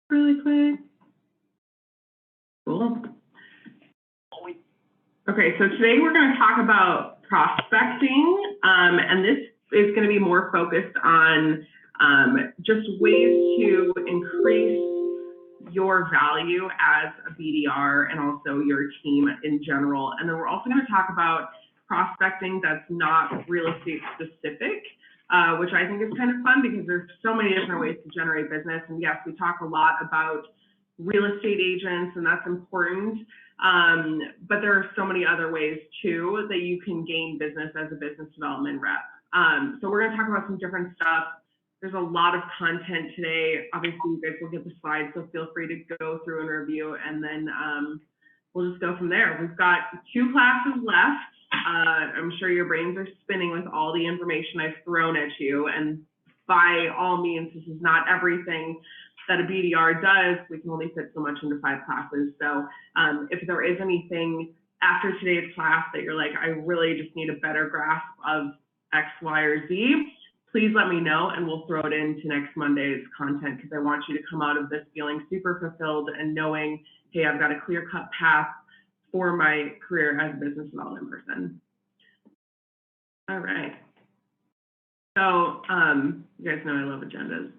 really quick. Cool. Okay, so today we're going to talk about prospecting, and this is going to be more focused on just ways to increase your value as a BDR and also your team in general. And then we're also going to talk about prospecting that's not real estate specific, which I think is kind of fun because there's so many different ways to generate business. And yes, we talk a lot about real estate agents, and that's important. But there are so many other ways too that you can gain business as a business development rep. So we're going to talk about some different stuff. There's a lot of content today. Obviously, you guys will get the slides, so feel free to go through and review, and then we'll just go from there. We've got 2 classes left. I'm sure your brains are spinning with all the information I've thrown at you, and by all means, this is not everything that a BDR does. We can only fit so much into 5 classes. So if there is anything after today's class that you're like, I really just need a better grasp of X, Y, or Z, please let me know and we'll throw it into next Monday's content, because I want you to come out of this feeling super fulfilled and knowing, hey, I've got a clear-cut path for my career as a business development person. All right. So you guys know I love agendas.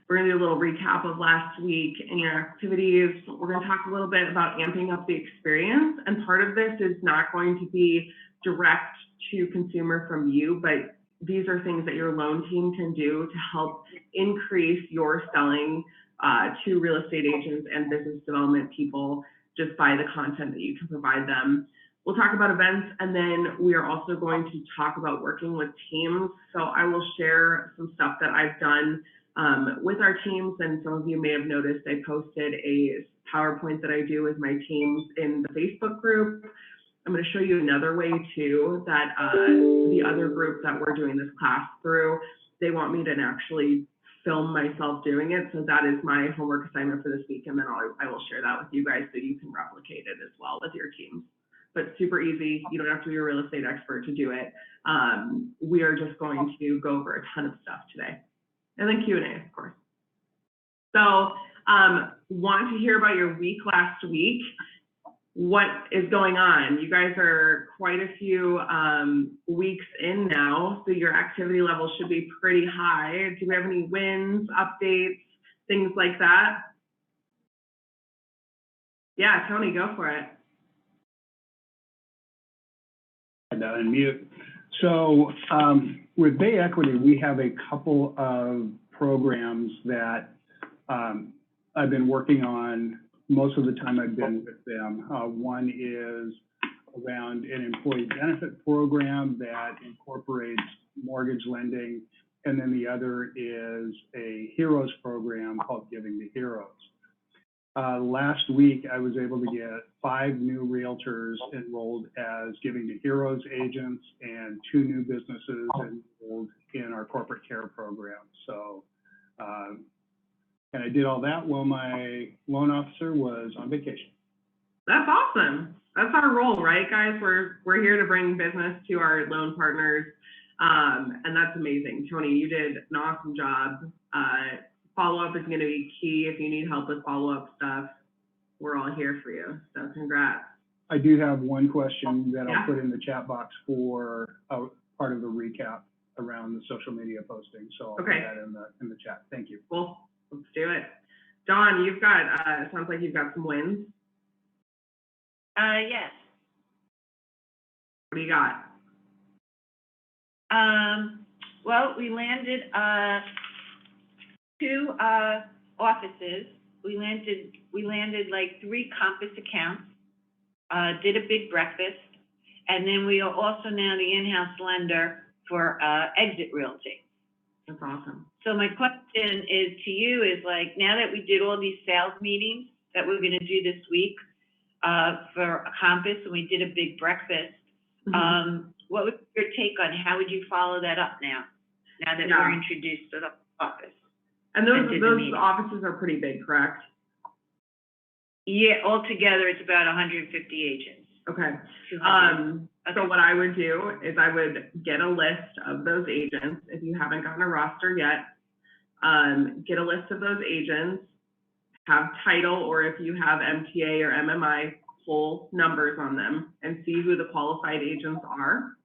We're going to do a little recap of last week and your activities. We're going to talk a little bit about amping up the experience. And part of this is not going to be direct to consumer from you, but these are things that your loan team can do to help increase your selling to real estate agents and business development people just by the content that you can provide them. We'll talk about events, and then we are also going to talk about working with teams. So I will share some stuff that I've done with our teams, and some of you may have noticed I posted a PowerPoint that I do with my teams in the Facebook group. I'm going to show you another way too that the other group that we're doing this class through, they want me to actually film myself doing it. So that is my homework assignment for this week, and then I will share that with you guys so you can replicate it as well with your teams. But super easy. You don't have to be a real estate expert to do it. We are just going to go over a ton of stuff today. And then Q&A, of course. So want to hear about your week last week. What is going on? You guys are quite a few weeks in now, so your activity level should be pretty high. Do we have any wins, updates, things like that? Yeah, Tony, go for it. Unmute. So with Bay Equity, we have a couple of programs that I've been working on most of the time I've been with them. One is around an employee benefit program that incorporates mortgage lending, and then the other is a Heroes program called Giving to Heroes. Last week, I was able to get 5 new realtors enrolled as Giving to Heroes agents and 2 new businesses enrolled in our corporate care program. So, and I did all that while my loan officer was on vacation. That's awesome. That's our role, right, guys? We're here to bring business to our loan partners, and that's amazing. Tony, you did an awesome job. Follow-up is going to be key. If you need help with follow-up stuff, we're all here for you. So congrats. I do have one question that I'll put in the chat box for part of the recap around the social media posting. So I'll put that in the chat. Thank you. Cool. Let's do it. Dawn, you've got, sounds like you've got some wins. Yes. What do you got? Well, we landed 2 offices. We landed like 3 Compass accounts, did a big breakfast, and then we are also now the in-house lender for Exit Realty. That's awesome. So my question is to you is like, now that we did all these sales meetings that we're going to do this week for Compass, and we did a big breakfast, what was your take on how would you follow that up now that we're introduced to the office? And those offices are pretty big, correct? Yeah, altogether it's about 150 agents. Okay. So what I would do is I would get a list of those agents. If you haven't gotten a roster yet, get a list of those agents, have title, or if you have MTA or MMI, pull numbers on them and see who the qualified agents are.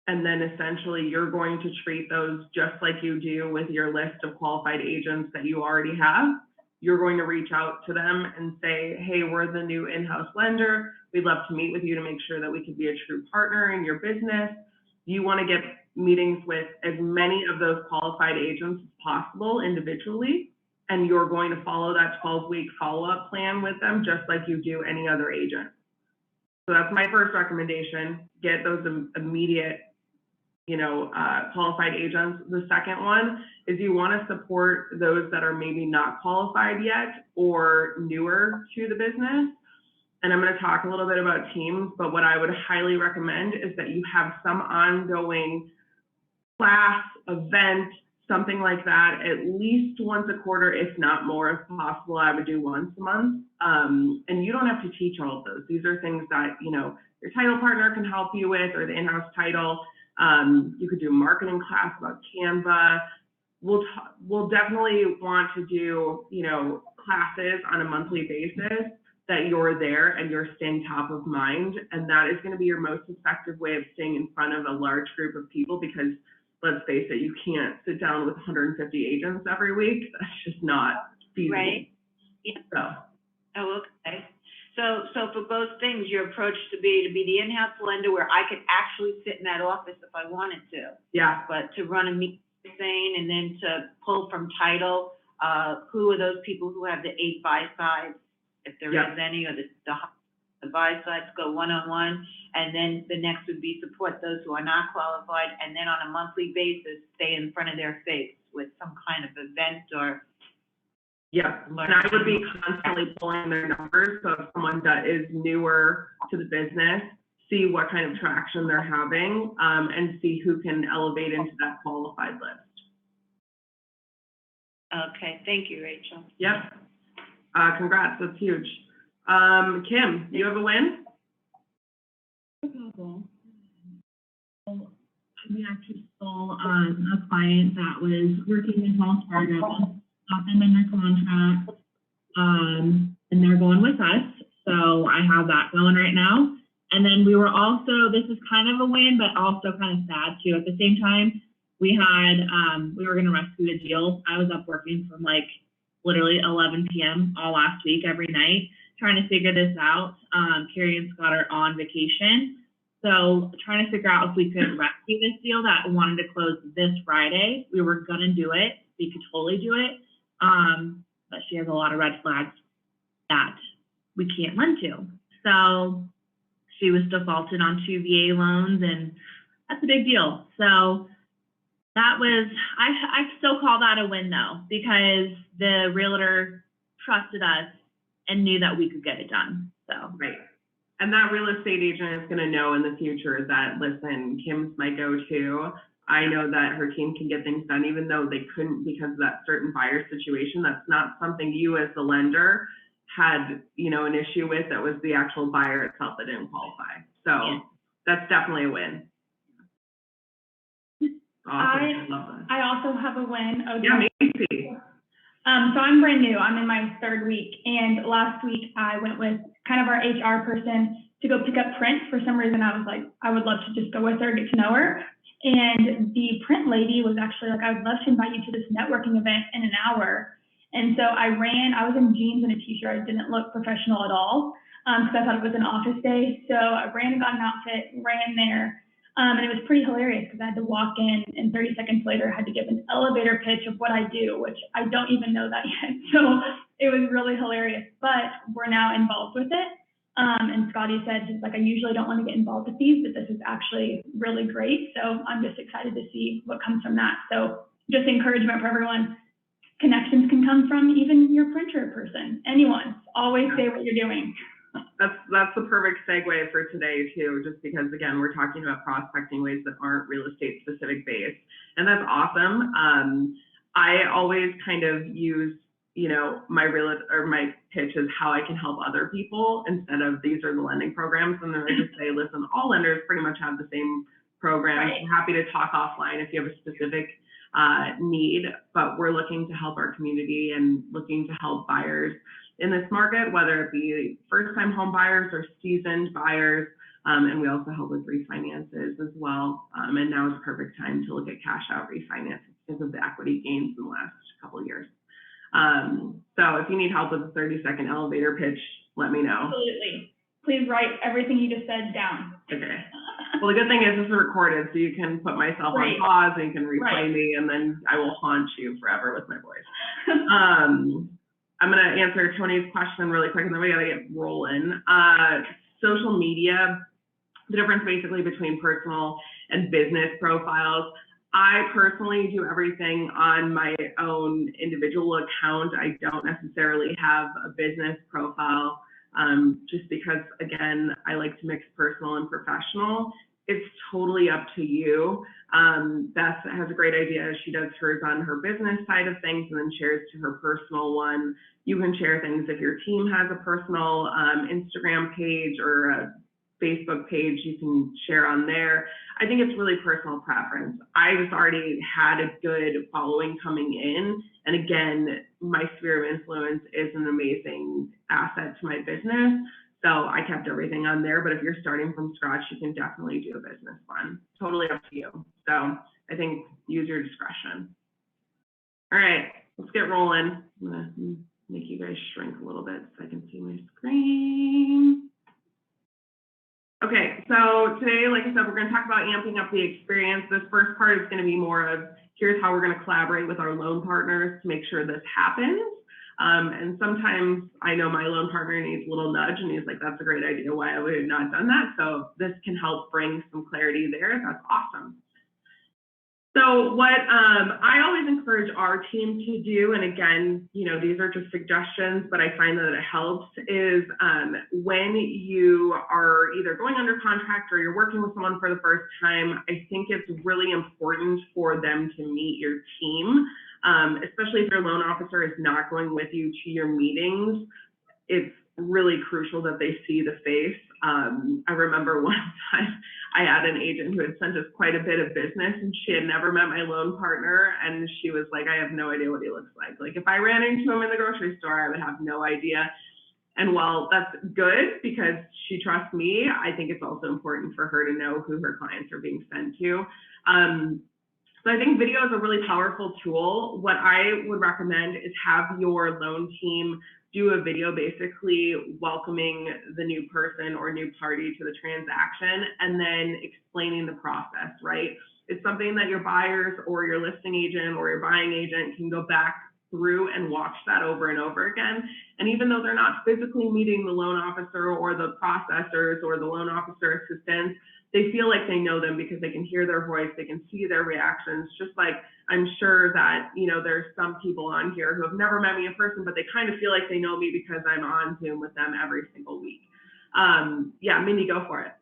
And then essentially you're going to treat those just like you do with your list of qualified agents that you already have. You're going to reach out to them and say, hey, we're the new in-house lender. We'd love to meet with you to make sure that we could be a true partner in your business. You want to get meetings with as many of those qualified agents as possible individually, and you're going to follow that 12-week follow-up plan with them just like you do any other agent. So that's my first recommendation, get those immediate, qualified agents. The second one is you want to support those that are maybe not qualified yet or newer to the business. And I'm going to talk a little bit about teams, but what I would highly recommend is that you have some ongoing class, event, something like that, at least once a quarter, if not more, if possible. I would do once a month. And you don't have to teach all of those. These are things that, your title partner can help you with, or the in-house title. You could do a marketing class about Canva. We'll definitely want to do, classes on a monthly basis that you're there and you're staying top of mind. And that is going to be your most effective way of staying in front of a large group of people, because let's face it, you can't sit down with 150 agents every week. That's just not feasible. Right. Yeah. So. Oh, okay. So for both things, your approach to be the in-house lender where I could actually sit in that office if I wanted to. Yeah. But to run a meeting and then to pull from title, who are those people who have the 8 buy-sides, if there is any, or the buy-sides, go one-on-one. And then the next would be support those who are not qualified. And then on a monthly basis, stay in front of their face with some kind of event or. Yeah, and I would be constantly pulling their numbers. So if someone that is newer to the business, see what kind of traction they're having, and see who can elevate into that qualified list. Okay, thank you, Rachel. Yep. Congrats, that's huge. Kim, you have a win? We actually stole a client that was working in Wells Fargo, got them in their contract, and they're going with us. So I have that going right now. And then we were also, this is kind of a win, but also kind of sad too. At the same time, we were going to rescue a deal. I was up working from like literally 11 p.m. all last week, every night, trying to figure this out. Carrie and Scott are on vacation. So trying to figure out if we could rescue this deal that wanted to close this Friday. We were going to do it. We could totally do it. But she has a lot of red flags that we can't lend to. So she was defaulted on 2 VA loans, and that's a big deal. So that was, I still call that a win though, because the realtor trusted us and knew that we could get it done. So. Right. And that real estate agent is going to know in the future that, listen, Kim's my go-to. I know that her team can get things done, even though they couldn't because of that certain buyer situation. That's not something you as the lender had, an issue with. That was the actual buyer itself that didn't qualify. So that's definitely a win. Awesome. I love that. I also have a win. Yeah, maybe. So I'm brand new. I'm in my 3rd week, and last week I went with kind of our HR person to go pick up print. For some reason, I was like, I would love to just go with her, get to know her. And the print lady was actually like, I would love to invite you to this networking event in an hour. And so I was in jeans and a t-shirt. I didn't look professional at all, because I thought it was an office day. So I ran and got an outfit, ran there. And it was pretty hilarious because I had to walk in, and 30 seconds later I had to give an elevator pitch of what I do, which I don't even know that yet. So it was really hilarious, but we're now involved with it. And Scotty said, he's like, I usually don't want to get involved with these, but this is actually really great. So I'm just excited to see what comes from that. So just encouragement for everyone. Connections can come from even your printer person, anyone. Always say what you're doing. That's the perfect segue for today too, just because again, we're talking about prospecting ways that aren't real estate specific based. And that's awesome. I always kind of use, my pitch is how I can help other people instead of these are the lending programs. And then I just say, listen, all lenders pretty much have the same programs. Right. I'm happy to talk offline if you have a specific need, but we're looking to help our community and looking to help buyers in this market, whether it be first-time home buyers or seasoned buyers, and we also help with refinances as well. And now is the perfect time to look at cash out refinances because of the equity gains in the last couple of years. So if you need help with a 30-second elevator pitch, let me know. Absolutely. Please write everything you just said down. Okay. Well, the good thing is this is recorded, so you can put myself on pause and you can replay me, and then I will haunt you forever with my voice. I'm going to answer Tony's question really quick, and then we got to get rolling. Social media, the difference basically between personal and business profiles. I personally do everything on my own individual account. I don't necessarily have a business profile, just because, again, I like to mix personal and professional. It's totally up to you. Beth has a great idea. She does hers on her business side of things and then shares to her personal one. You can share things if your team has a personal Instagram page or a Facebook page, you can share on there. I think it's really personal preference. I just already had a good following coming in. And again, my sphere of influence is an amazing asset to my business. So I kept everything on there, but if you're starting from scratch, you can definitely do a business one. Totally up to you. So I think use your discretion. All right, let's get rolling. I'm gonna make you guys shrink a little bit so I can see my screen. Okay, so today, like I said, we're gonna talk about amping up the experience. This first part is gonna be more of, here's how we're gonna collaborate with our loan partners to make sure this happens. And sometimes I know my loan partner needs a little nudge and he's like, that's a great idea, why have we not done that? So this can help bring some clarity there. That's awesome. So what I always encourage our team to do, and again, you know, these are just suggestions, but I find that it helps, is when you are either going under contract or you're working with someone for the first time, I think it's really important for them to meet your team, especially if your loan officer is not going with you to your meetings. It's really crucial that they see the face. I remember one time I had an agent who had sent us quite a bit of business and she had never met my loan partner, and she was like, I have no idea what he looks like. Like if I ran into him in the grocery store, I would have no idea. And while that's good because she trusts me, I think it's also important for her to know who her clients are being sent to. So I think video is a really powerful tool. What I would recommend is have your loan team do a video basically welcoming the new person or new party to the transaction and then explaining the process, right? It's something that your buyers or your listing agent or your buying agent can go back through and watch that over and over again. And even though they're not physically meeting the loan officer or the processors or the loan officer assistants, they feel like they know them because they can hear their voice, they can see their reactions, just like I'm sure that, you know, there's some people on here who have never met me in person, but they kind of feel like they know me because I'm on Zoom with them every single week. Yeah, Mindy, go for it.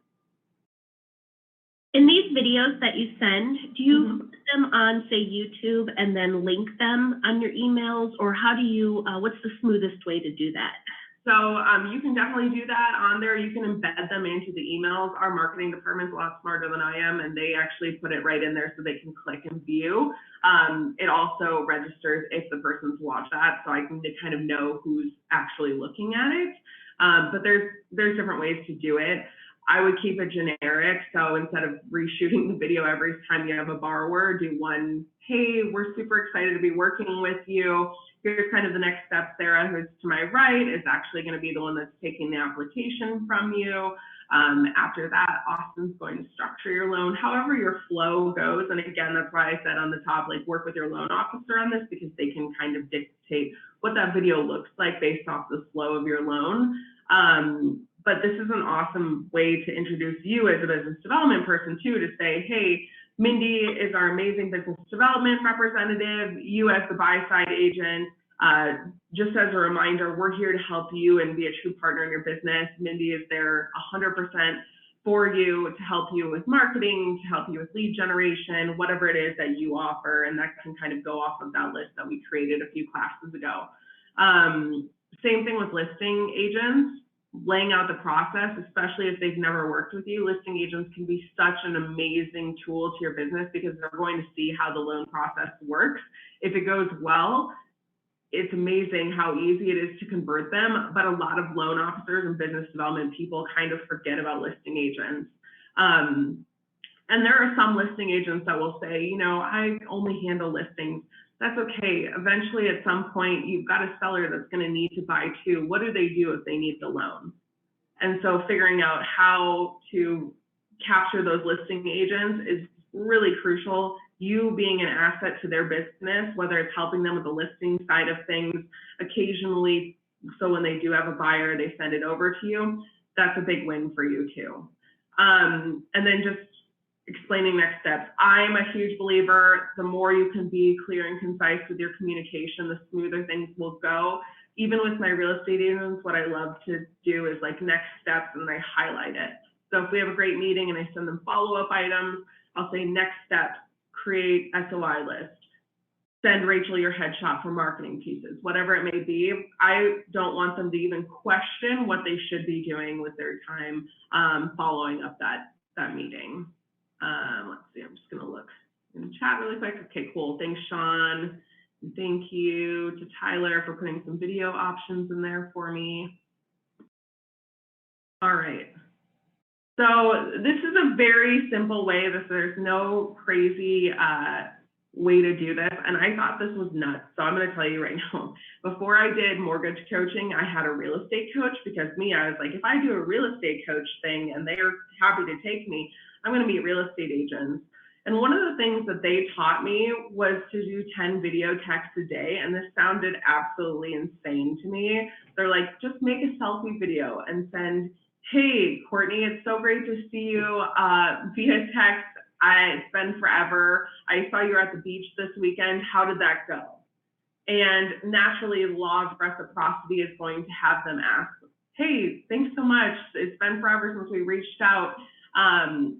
In these videos that you send, do you put them on, say, YouTube and then link them on your emails, or how do you, what's the smoothest way to do that? So you can definitely do that on there. You can embed them into the emails. Our marketing department's a lot smarter than I am, and they actually put it right in there so they can click and view. It also registers if the person's watched that, so I can kind of know who's actually looking at it. But there's different ways to do it. I would keep it generic. So instead of reshooting the video every time you have a borrower, do one, hey, we're super excited to be working with you. Here's kind of the next step. Sarah, who's to my right, is actually going to be the one that's taking the application from you. After that, Austin's going to structure your loan, however your flow goes. And again, that's why I said on the top, like work with your loan officer on this because they can kind of dictate what that video looks like based off the flow of your loan. But this is an awesome way to introduce you as a business development person too, to say, hey, Mindy is our amazing business development representative, you as the buy-side agent. Just as a reminder, we're here to help you and be a true partner in your business. Mindy is there 100% for you to help you with marketing, to help you with lead generation, whatever it is that you offer. And that can kind of go off of that list that we created a few classes ago. Same thing with listing agents. laying out the process, especially if they've never worked with you. Listing agents can be such an amazing tool to your business because they're going to see how the loan process works. If it goes well, it's amazing how easy it is to convert them, but a lot of loan officers and business development people kind of forget about listing agents. And there are some listing agents that will say, you know, I only handle listings. That's okay. Eventually, at some point, you've got a seller that's going to need to buy too. What do they do if they need the loan? And so figuring out how to capture those listing agents is really crucial. You being an asset to their business, whether it's helping them with the listing side of things, occasionally, so when they do have a buyer, they send it over to you. That's a big win for you too. And then just explaining next steps. I'm a huge believer, the more you can be clear and concise with your communication, the smoother things will go. Even with my real estate agents, what I love to do is like next steps, and I highlight it. So if we have a great meeting and I send them follow-up items, I'll say next steps, create SOI list, send Rachel your headshot for marketing pieces, whatever it may be. I don't want them to even question what they should be doing with their time following up that meeting. Let's see, I'm just gonna look in the chat really quick. Okay, cool, thanks Sean. Thank you to Tyler for putting some video options in there for me. All right, so this is a very simple way. There's no crazy way to do this, and I thought this was nuts. So I'm gonna tell you right now, before I did mortgage coaching, I had a real estate coach because I was like, if I do a real estate coach thing and they're happy to take me, I'm going to meet real estate agents. And one of the things that they taught me was to do 10 video texts a day. And this sounded absolutely insane to me. They're like, just make a selfie video and send, hey, Courtney, it's so great to see you via text. It's been forever. I saw you were at the beach this weekend. How did that go? And naturally, the law of reciprocity is going to have them ask, hey, thanks so much. It's been forever since we reached out.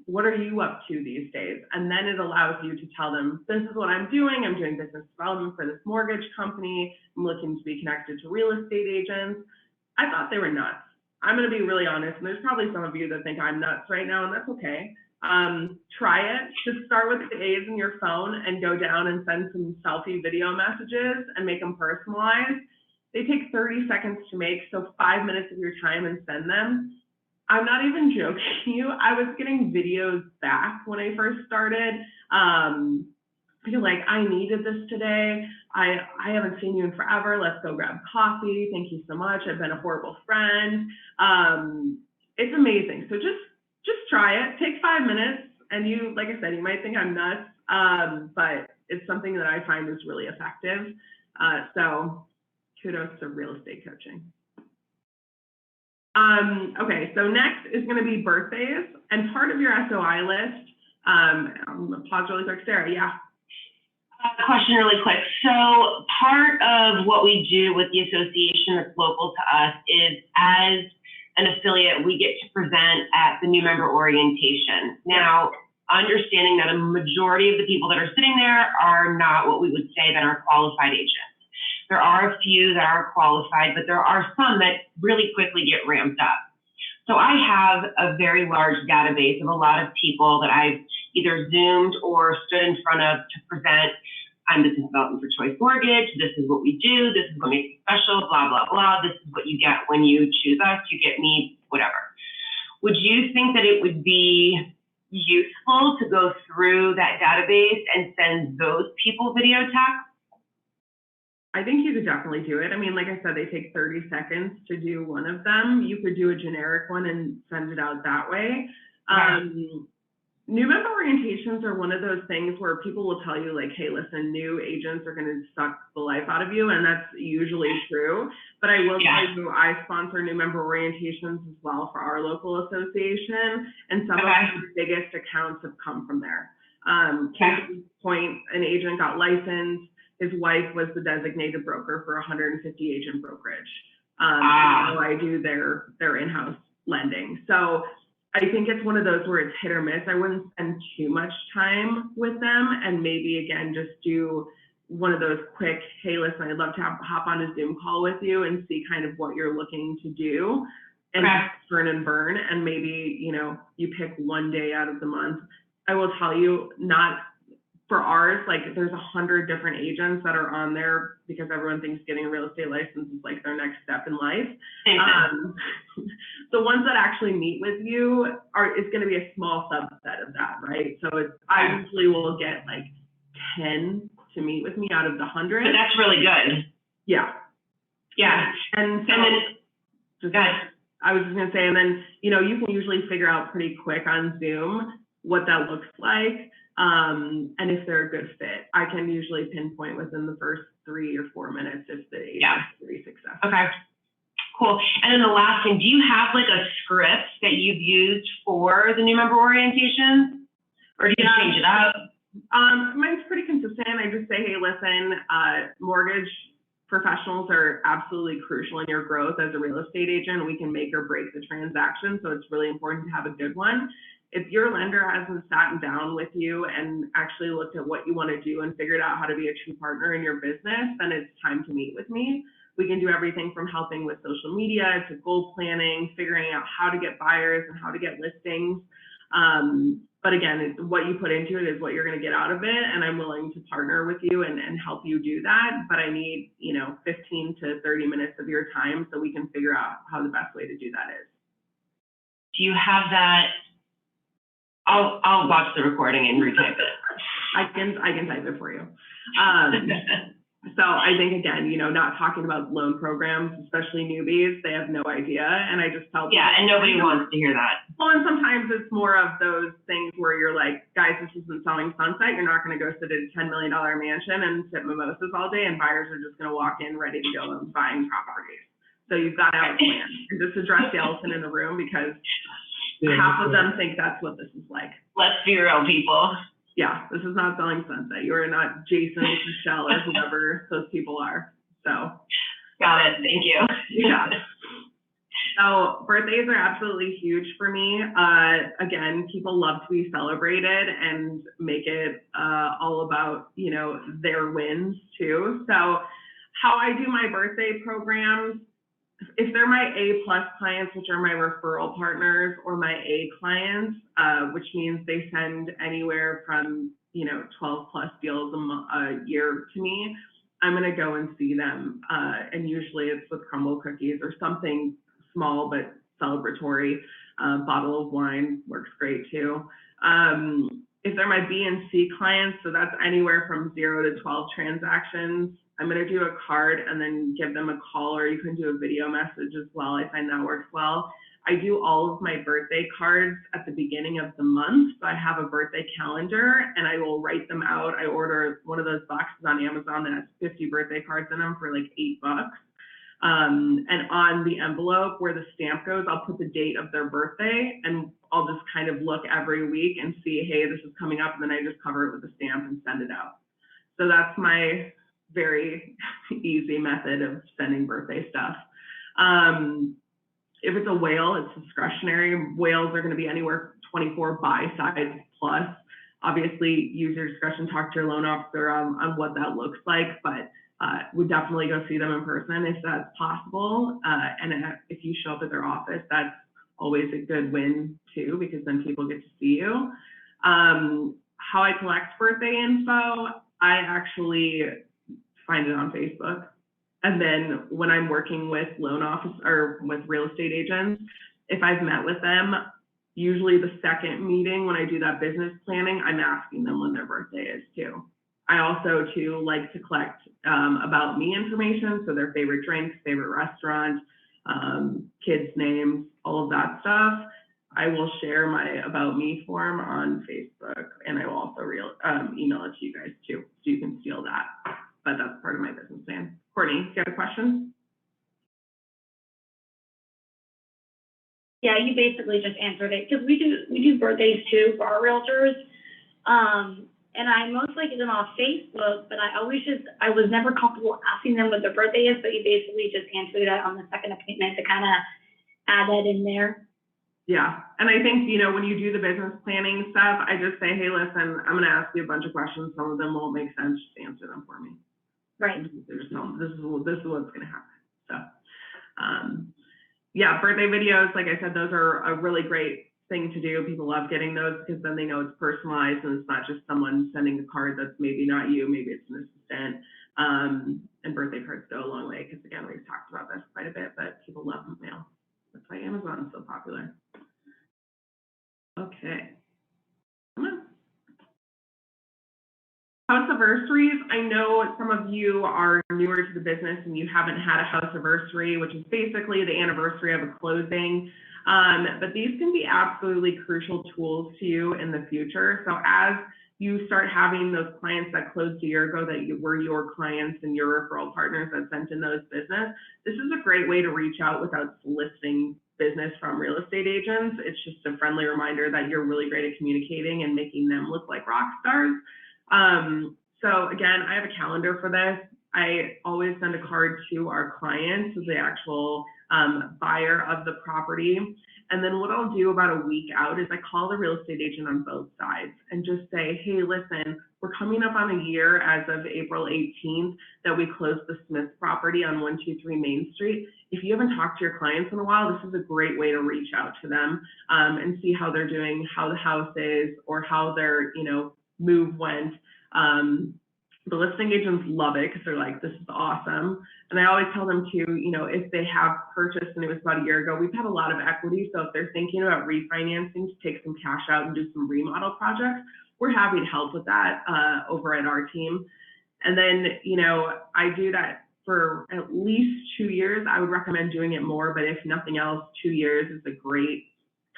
What are you up to these days? And then it allows you to tell them, this is what I'm doing. I'm doing business development for this mortgage company. I'm looking to be connected to real estate agents. I thought they were nuts. I'm going to be really honest. And there's probably some of you that think I'm nuts right now, and that's okay. Try it. Just start with the A's in your phone and go down and send some selfie video messages and make them personalized. They take 30 seconds to make, so 5 minutes of your time and send them. I'm not even joking you. I was getting videos back when I first started. You're like, I needed this today. I haven't seen you in forever. Let's go grab coffee. Thank you so much. I've been a horrible friend. It's amazing. So just try it. Take 5 minutes. And you, like I said, you might think I'm nuts, but it's something that I find is really effective. So kudos to real estate coaching. Okay, so next is going to be birthdays, and part of your SOI list. I'm going to pause really quick. Sarah, yeah. Question really quick. So part of what we do with the association that's local to us is, as an affiliate, we get to present at the new member orientation. Now, understanding that a majority of the people that are sitting there are not what we would say that are qualified agents. There are a few that are qualified, but there are some that really quickly get ramped up. So I have a very large database of a lot of people that I've either Zoomed or stood in front of to present. I'm business development for Choice Mortgage. This is what we do. This is what makes it special, blah, blah, blah. This is what you get when you choose us. You get me, whatever. Would you think that it would be useful to go through that database and send those people video texts? I think you could definitely do it. I mean, like I said, they take 30 seconds to do one of them. You could do a generic one and send it out that way. New member orientations are one of those things where people will tell you like, hey, listen, new agents are going to suck the life out of you. And that's usually true. But I will tell you, I sponsor new member orientations as well for our local association. And some of the biggest accounts have come from there. Case in point, an agent got licensed. His wife was the designated broker for 150 agent brokerage. So I do their in-house lending. So I think it's one of those where it's hit or miss. I wouldn't spend too much time with them, and maybe again, just do one of those quick, hey, listen, I'd love to hop on a Zoom call with you and see kind of what you're looking to do. and Okay. turn and burn, and maybe, you know, you pick one day out of the month. I will tell you, not for ours, like there's 100 different agents that are on there because everyone thinks getting a real estate license is like their next step in life. The ones that actually meet with you is going to be a small subset of that, right? So I usually will get like 10 to meet with me out of the 100. But that's really good. Yeah. Yeah. And so, And then, just, go ahead. I was just gonna say, and then, you know, you can usually figure out pretty quick on Zoom what that looks like, and if they're a good fit. I can usually pinpoint within the first 3 or 4 minutes if the agent is pretty successful. Okay. Cool. And then the last thing, do you have like a script that you've used for the new member orientation? Or do you just change it up? Mine's pretty consistent. I just say, hey, listen, mortgage professionals are absolutely crucial in your growth as a real estate agent. We can make or break the transaction, so it's really important to have a good one. If your lender hasn't sat down with you and actually looked at what you want to do and figured out how to be a true partner in your business, then it's time to meet with me. We can do everything from helping with social media to goal planning, figuring out how to get buyers and how to get listings. But again, what you put into it is what you're going to get out of it, and I'm willing to partner with you and help you do that. But I need, you know, 15 to 30 minutes of your time so we can figure out how the best way to do that is. Do you have that? I'll watch the recording and retype it. I can type it for you. So I think, again, you know, not talking about loan programs, especially newbies, they have no idea. And I just tell people, Yeah, and nobody wants to hear that. well, and sometimes it's more of those things where you're like, guys, this isn't selling Sunset. You're not going to go sit at a $10 million mansion and sip mimosas all day, and buyers are just going to walk in ready to go and buying properties. So you've got to have a plan. And just address the elephant in the room, because half of them think that's what this is like. Let's be real, people. Yeah, this is not selling Sunset. You are not Jason, Michelle, or whoever those people are. So. Got it. Thank you. Yeah. So birthdays are absolutely huge for me. Again, people love to be celebrated and make it all about, you know, their wins too. So how I do my birthday programs, if they're my A+ clients, which are my referral partners, or my A clients, which means they send anywhere from, you know, 12+ deals a year to me, I'm going to go and see them. And usually it's with crumble cookies or something small but celebratory. Bottle of wine works great too. If they're my B and C clients, so that's anywhere from 0 to 12 transactions, I'm going to do a card and then give them a call, or you can do a video message as well. I find that works well. I do all of my birthday cards at the beginning of the month. So I have a birthday calendar and I will write them out. I order one of those boxes on Amazon that has 50 birthday cards in them for like $8. And on the envelope where the stamp goes, I'll put the date of their birthday, and I'll just kind of look every week and see, hey, this is coming up, and then I just cover it with a stamp and send it out. So that's my very easy method of sending birthday stuff. If it's a whale, it's discretionary. Whales are going to be anywhere 24 buy size plus. Obviously, use your discretion, talk to your loan officer on what that looks like, but would definitely go see them in person if that's possible. And if you show up at their office, that's always a good win too, because then people get to see you. How I collect birthday info, I actually find it on Facebook. And then when I'm working with loan office or with real estate agents, if I've met with them, usually the second meeting when I do that business planning, I'm asking them when their birthday is too. I also too like to collect about me information, so their favorite drinks, favorite restaurant, kids' names, all of that stuff. I will share my about me form on Facebook, and I will also email it to you guys too, so you can steal that. But that's part of my business plan. Courtney, do you have a question? Yeah, you basically just answered it, because we do birthdays too for our realtors. And I mostly get them off Facebook, but I was never comfortable asking them what their birthday is, but you basically just answered that on the second appointment to kind of add that in there. Yeah, and I think, you know, when you do the business planning stuff, I just say, hey, listen, I'm going to ask you a bunch of questions. Some of them won't make sense. Just answer them for me. Right. There's no, this is what's going to happen. So, yeah, birthday videos, like I said, those are a really great thing to do. People love getting those because then they know it's personalized and it's not just someone sending a card that's maybe not you, maybe it's an assistant. And birthday cards go a long way because, again, we've talked about this quite a bit, but people love mail. That's why Amazon is so popular. Okay. Come on. House anniversaries. I know some of you are newer to the business and you haven't had a house anniversary, which is basically the anniversary of a closing. But these can be absolutely crucial tools to you in the future. So as you start having those clients that closed a year ago that were your clients and your referral partners that sent in those business, this is a great way to reach out without soliciting business from real estate agents. It's just a friendly reminder that you're really great at communicating and making them look like rock stars. So again, I have a calendar for this. I always send a card to our clients, as the actual buyer of the property. And then what I'll do about a week out is I call the real estate agent on both sides and just say, hey, listen, we're coming up on a year as of April 18th that we closed the Smith property on 123 Main Street. If you haven't talked to your clients in a while, this is a great way to reach out to them and see how they're doing, how the house is, or how their, move went. The listing agents love it because they're like, this is awesome. And I always tell them too, if they have purchased and it was about a year ago, we've had a lot of equity. So if they're thinking about refinancing to take some cash out and do some remodel projects, we're happy to help with that over at our team. And then, I do that for at least 2 years. I would recommend doing it more, but if nothing else, 2 years is a great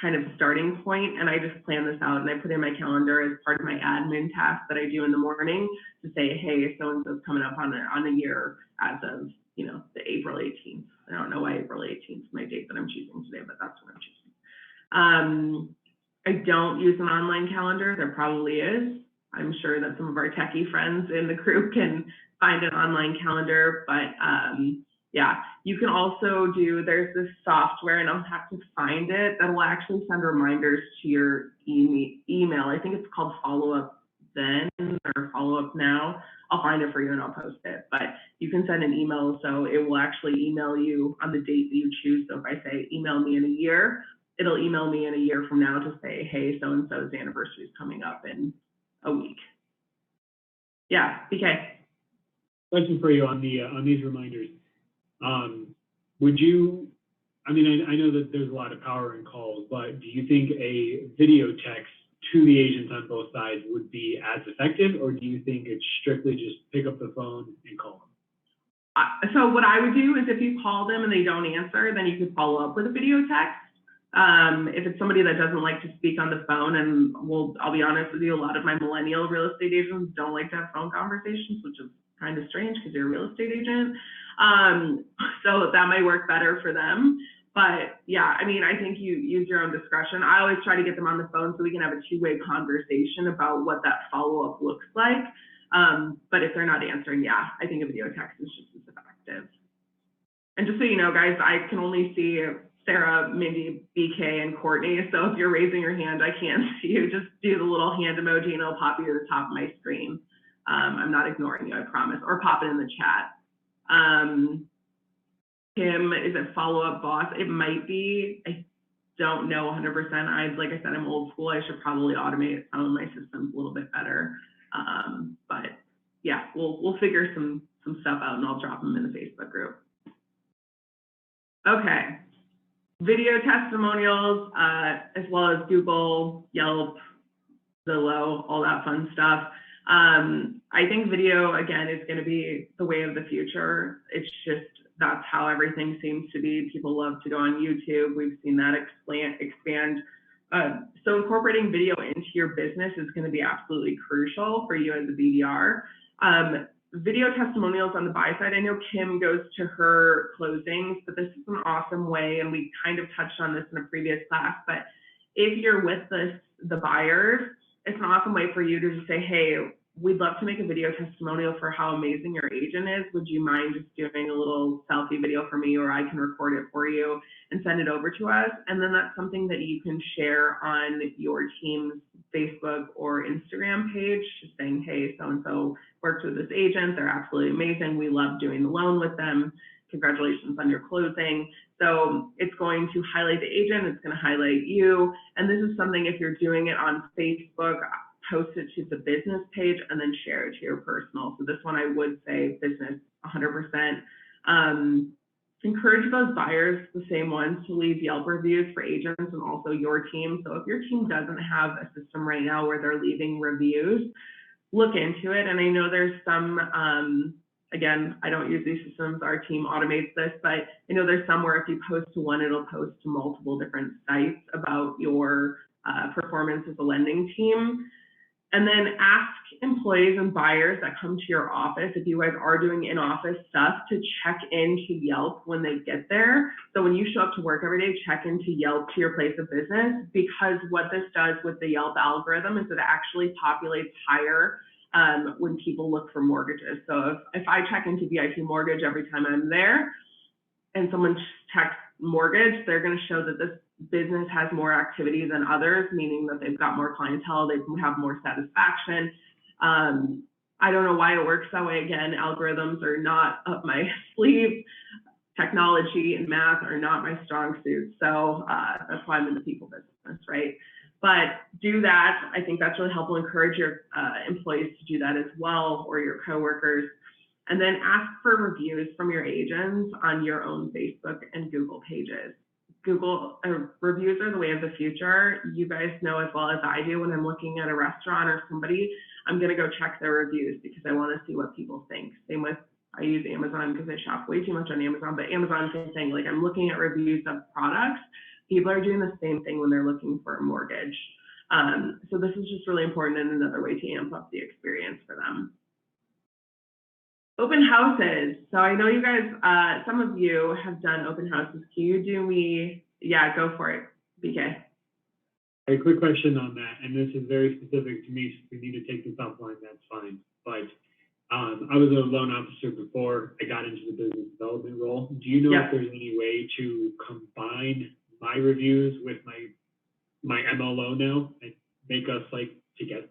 kind of starting point. And I just plan this out and I put in my calendar as part of my admin task that I do in the morning to say, hey, so-and-so's coming up on a year as of, the April 18th. I don't know why April 18th is my date that I'm choosing today, but that's what I'm choosing. I don't use an online calendar. There probably is. I'm sure that some of our techie friends in the group can find an online calendar, but yeah, you can also there's this software, and I'll have to find it, that will actually send reminders to your email. I think it's called Follow Up Then or Follow Up Now. I'll find it for you and I'll post it. But you can send an email, so it will actually email you on the date that you choose. So if I say email me in a year, it'll email me in a year from now to say, hey, so-and-so's anniversary is coming up in a week. Yeah, BK. Question for you on these reminders. Would you, I know that there's a lot of power in calls, but do you think a video text to the agents on both sides would be as effective, or do you think it's strictly just pick up the phone and call them? So what I would do is if you call them and they don't answer, then you could follow up with a video text. If it's somebody that doesn't like to speak on the phone, and I'll be honest with you, a lot of my millennial real estate agents don't like to have phone conversations, which is kind of strange because you're a real estate agent. So that might work better for them. But yeah, I think you use your own discretion. I always try to get them on the phone so we can have a two-way conversation about what that follow-up looks like. But if they're not answering, yeah, I think a video text is just as effective. And just so you know, guys, I can only see Sarah, Mindy, BK, and Courtney. So if you're raising your hand, I can't see you. Just do the little hand emoji and it'll pop you to the top of my screen. I'm not ignoring you, I promise. Or pop it in the chat. Kim, is it Follow-Up Boss? It might be. I don't know 100%. Like I said, I'm old school. I should probably automate some of my systems a little bit better. But yeah, we'll figure some stuff out and I'll drop them in the Facebook group. Okay. Video testimonials, as well as Google, Yelp, Zillow, all that fun stuff. I think video, again, is going to be the way of the future. It's just, that's how everything seems to be. People love to go on YouTube. We've seen that expand. So incorporating video into your business is going to be absolutely crucial for you as a BDR. Video testimonials on the buy side. I know Kim goes to her closings, but this is an awesome way, and we kind of touched on this in a previous class, but if you're with the buyers, it's an awesome way for you to just say, hey, we'd love to make a video testimonial for how amazing your agent is. Would you mind just doing a little selfie video for me, or I can record it for you and send it over to us? And then that's something that you can share on your team's Facebook or Instagram page, just saying, hey, so-and-so works with this agent. They're absolutely amazing. We love doing the loan with them. congratulations on your closing. So it's going to highlight the agent, it's going to highlight you. And this is something, if you're doing it on Facebook, post it to the business page and then share it to your personal. So this one I would say business 100%. Encourage those buyers, the same ones, to leave Yelp reviews for agents and also your team. So if your team doesn't have a system right now where they're leaving reviews, look into it. And I know there's some, again, I don't use these systems, our team automates this, but I know there's some where if you post to one, it'll post to multiple different sites about your performance as a lending team. And then ask employees and buyers that come to your office, if you guys are doing in-office stuff, to check into Yelp when they get there. So when you show up to work every day, check into Yelp to your place of business, because what this does with the Yelp algorithm is it actually populates higher when people look for mortgages. So if I check into VIP Mortgage every time I'm there and someone checks mortgage, they're going to show that this business has more activity than others, meaning that they've got more clientele, they have more satisfaction. I don't know why it works that way. Again, algorithms are not up my sleeve. Technology and math are not my strong suit. So that's why I'm in the people business, right? But do that. I think that's really helpful. Encourage your employees to do that as well, or your coworkers. And then ask for reviews from your agents on your own Facebook and Google pages. Google reviews are the way of the future. You guys know as well as I do, when I'm looking at a restaurant or somebody, I'm going to go check their reviews because I want to see what people think. Same with, I use Amazon because I shop way too much on Amazon, but Amazon, same thing. Like, I'm looking at reviews of products. People are doing the same thing when they're looking for a mortgage. So this is just really important and another way to amp up the experience for them. Open houses. So I know you guys, some of you have done open houses. Can you do me, yeah, go for it, BK. A quick question on that, and this is very specific to me, so if we need to take this offline, that's fine. But I was a loan officer before I got into the business development role. Do you know if there's any way to combine my reviews with my MLO now and make us like together?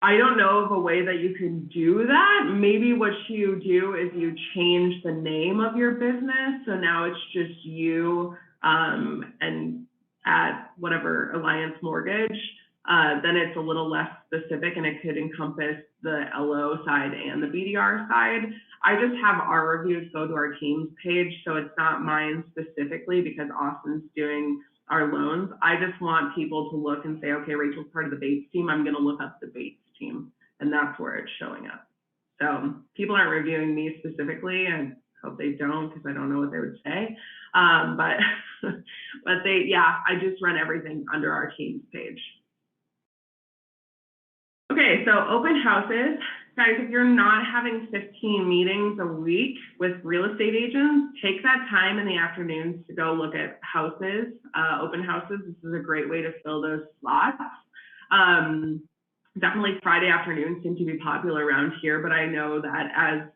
I don't know of a way that you can do that. Maybe what you do is you change the name of your business. So now it's just you and at whatever Alliance Mortgage. Then it's a little less specific and it could encompass the LO side and the BDR side. I just have our reviews go to our team's page. So it's not mine specifically because Austin's doing our loans. I just want people to look and say, okay, Rachel's part of the Bates team. I'm going to look up the Bates team, and that's where it's showing up. So people aren't reviewing me specifically, and hope they don't, because I don't know what they would say. But they, yeah, I just run everything under our team's page. Okay, so open houses. Guys, if you're not having 15 meetings a week with real estate agents, take that time in the afternoons to go look at houses, open houses. This is a great way to fill those slots. Definitely Friday afternoons seem to be popular around here, but I know that as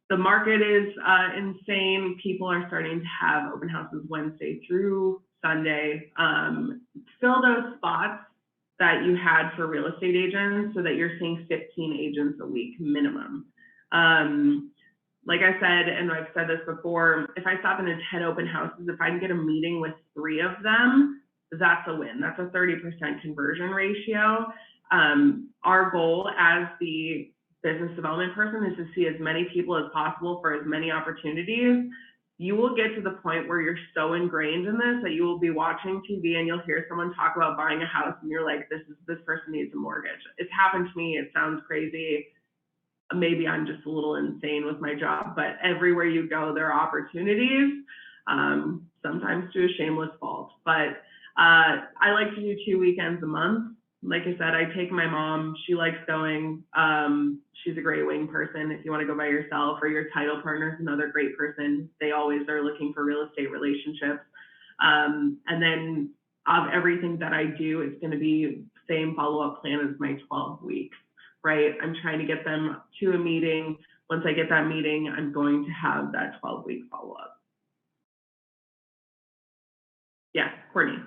the market is insane, people are starting to have open houses Wednesday through Sunday. Fill those spots that you had for real estate agents so that you're seeing 15 agents a week minimum. Like I said, and I've said this before, if I stop in 10 open houses, if I can get a meeting with 3 of them, that's a win. That's a 30% conversion ratio. Our goal as the business development person is to see as many people as possible for as many opportunities. You will get to the point where you're so ingrained in this that you will be watching TV and you'll hear someone talk about buying a house and you're like, this person needs a mortgage. It's happened to me. It sounds crazy. Maybe I'm just a little insane with my job, but everywhere you go, there are opportunities, sometimes to a shameless fault. But I like to do 2 weekends a month. Like I said, I take my mom. She likes going. She's a great wing person. If you want to go by yourself, or your title partner is another great person. They always are looking for real estate relationships. And then of everything that I do, it's going to be same follow-up plan as my 12 weeks, right? I'm trying to get them to a meeting. Once I get that meeting, I'm going to have that 12-week follow-up. Yeah, Courtney.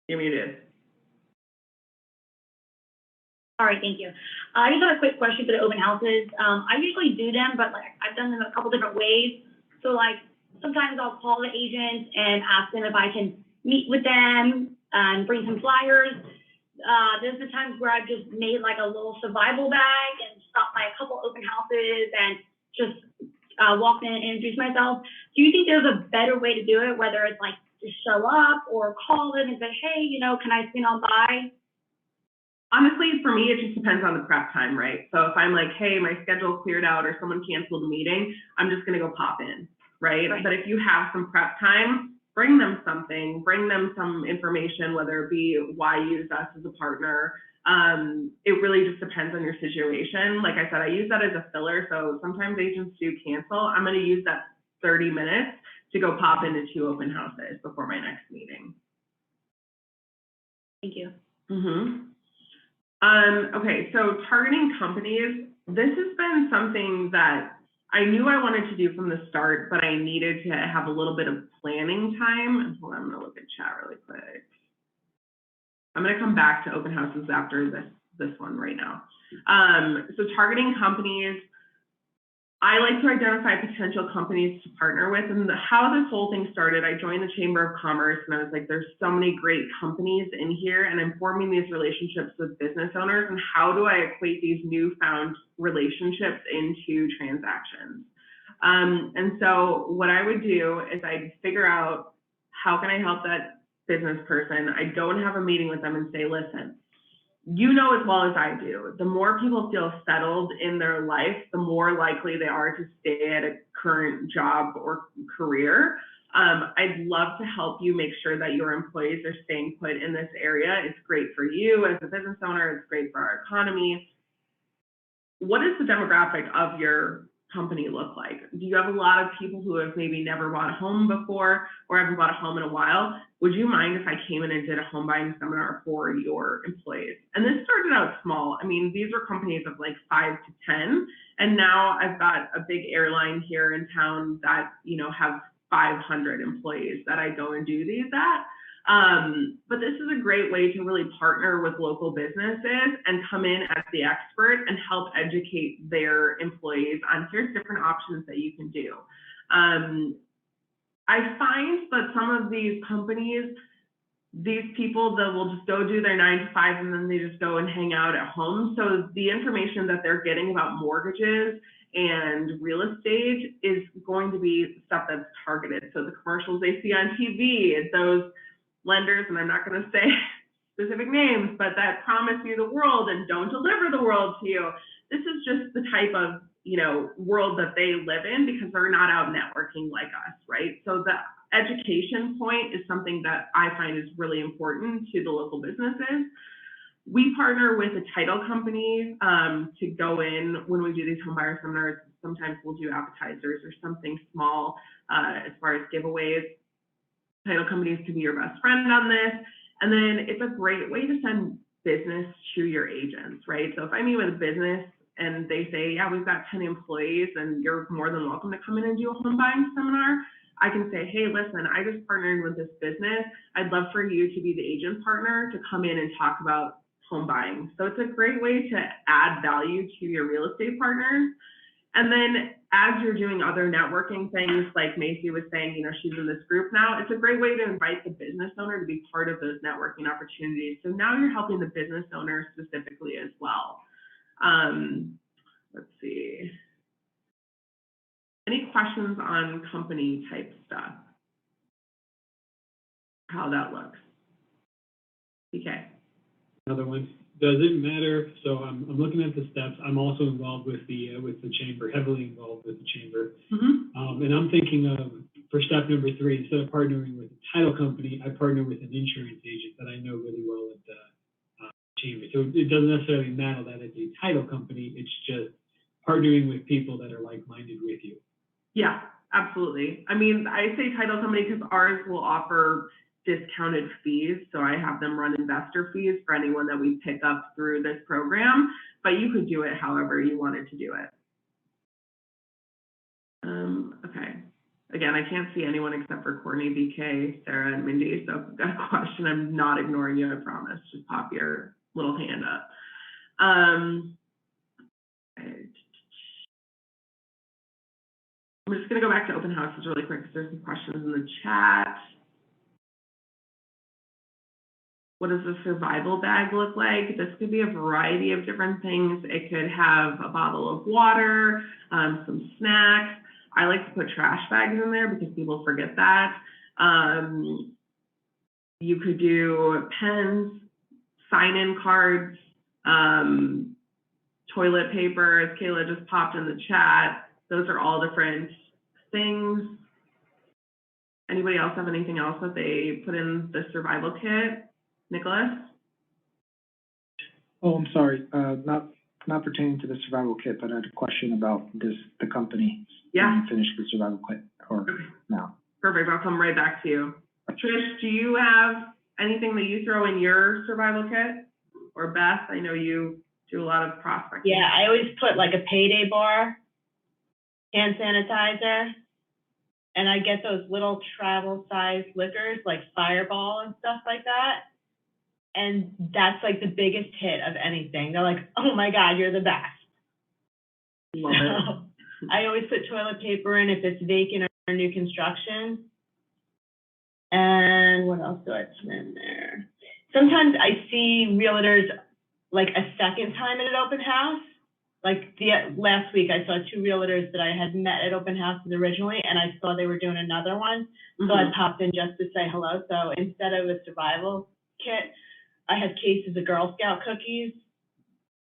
You're muted. All right, thank you. I just have a quick question for the open houses. I usually do them, but like I've done them a couple different ways. So like sometimes I'll call the agents and ask them if I can meet with them and bring some flyers. There's the times where I've just made like a little survival bag and stopped by a couple open houses and just walked in and introduced myself. Do you think there's a better way to do it, whether it's like just show up or call them and say, hey, you know, can I swing on by? Honestly, for me, it just depends on the prep time, right? So if I'm like, hey, my schedule cleared out or someone canceled a meeting, I'm just gonna go pop in, right? But if you have some prep time, bring them something, bring them some information, whether it be why use us as a partner. It really just depends on your situation. Like I said, I use that as a filler. So sometimes agents do cancel. I'm gonna use that 30 minutes to go pop into 2 open houses before my next meeting. Thank you. Okay, so targeting companies, this has been something that I knew I wanted to do from the start, but I needed to have a little bit of planning time. Hold on, I'm gonna look at chat really quick. I'm gonna come back to open houses after this one right now. So targeting companies, I like to identify potential companies to partner with, and how this whole thing started, I joined the Chamber of Commerce and I was like, there's so many great companies in here, and I'm forming these relationships with business owners, and how do I equate these newfound relationships into transactions? And so what I would do is I'd figure out, how can I help that business person? I don't have a meeting with them and say, listen, you know as well as I do, the more people feel settled in their life, the more likely they are to stay at a current job or career. I'd love to help you make sure that your employees are staying put in this area. It's great for you as a business owner. It's great for our economy. What does the demographic of your company look like? Do you have a lot of people who have maybe never bought a home before or haven't bought a home in a while? Would you mind if I came in and did a home buying seminar for your employees? And this started out small. I mean, these were companies of like 5 to 10. And now I've got a big airline here in town that, you know, have 500 employees that I go and do these at. But this is a great way to really partner with local businesses and come in as the expert and help educate their employees on here's different options that you can do. I find that some of these companies, these people that will just go do their 9 to 5 and then they just go and hang out at home. So the information that they're getting about mortgages and real estate is going to be stuff that's targeted. So the commercials they see on TV, those lenders, and I'm not going to say specific names, but that promise you the world and don't deliver the world to you. This is just the type of, you know, world that they live in because they're not out networking like us, right? So the education point is something that I find is really important to the local businesses. We partner with a title company to go in when we do these home buyer seminars. Sometimes we'll do appetizers or something small as far as giveaways. Title companies can be your best friend on this. And then it's a great way to send business to your agents, right? So if I meet with a business and they say, yeah, we've got 10 employees and you're more than welcome to come in and do a home buying seminar, I can say, hey, listen, I just partnered with this business. I'd love for you to be the agent partner to come in and talk about home buying. So it's a great way to add value to your real estate partners. And then as you're doing other networking things, like Macy was saying, you know, she's in this group now, it's a great way to invite the business owner to be part of those networking opportunities. So now you're helping the business owner specifically as well. Let's see. Any questions on company type stuff? How that looks? PK. Another one. Does it matter? So I'm looking at the steps. I'm also involved with the chamber, heavily involved with the chamber. And I'm thinking of, for step number 3, instead of partnering with a title company, I partner with an insurance agent that I know really well at the chamber. So it doesn't necessarily matter that it's a title company. It's just partnering with people that are like-minded with you. Yeah, absolutely. I mean, I say title company because ours will offer discounted fees. So I have them run investor fees for anyone that we pick up through this program, but you could do it however you wanted to do it. Okay. Again, I can't see anyone except for Courtney, BK, Sarah, and Mindy. So if you've got a question, I'm not ignoring you, I promise. Just pop your little hand up. I'm just going to go back to open houses really quick because there's some questions in the chat. What does the survival bag look like? This could be a variety of different things. It could have a bottle of water, some snacks. I like to put trash bags in there because people forget that. You could do pens, sign-in cards, toilet paper, as Kayla just popped in the chat. Those are all different things. Anybody else have anything else that they put in the survival kit? Nicholas? Oh, I'm sorry, not pertaining to the survival kit, but I had a question about the company. Yeah. Finish the survival kit, or Okay. now. Perfect, I'll come right back to you. Trish, do you have anything that you throw in your survival kit? Or Beth, I know you do a lot of prospecting. Yeah, I always put like a payday bar, hand sanitizer, and I get those little travel-sized liquors like Fireball and stuff like that. And that's like the biggest hit of anything. They're like, oh my God, you're the best. Love it. I always put toilet paper in if it's vacant or new construction. And what else do I put in there? Sometimes I see realtors like a second time at an open house. Like last week, I saw 2 realtors that I had met at open houses originally, and I saw they were doing another one. So I popped in just to say hello. So instead of a survival kit, I had cases of Girl Scout cookies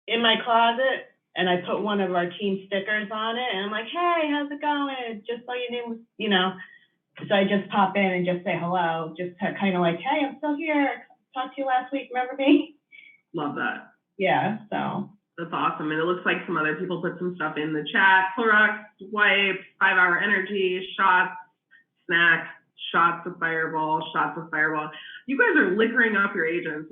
in my closet, and I put one of our team stickers on it, and I'm like, hey, how's it going? Just so your name was, you know. So I just pop in and just say hello, just kind of like, hey, I'm still here. Talked to you last week, remember me? Love that. Yeah, so. That's awesome. And it looks like some other people put some stuff in the chat. Clorox, wipes, 5-hour energy, shots, snacks, shots of Fireball, shots of Fireball. You guys are liquoring up your agents.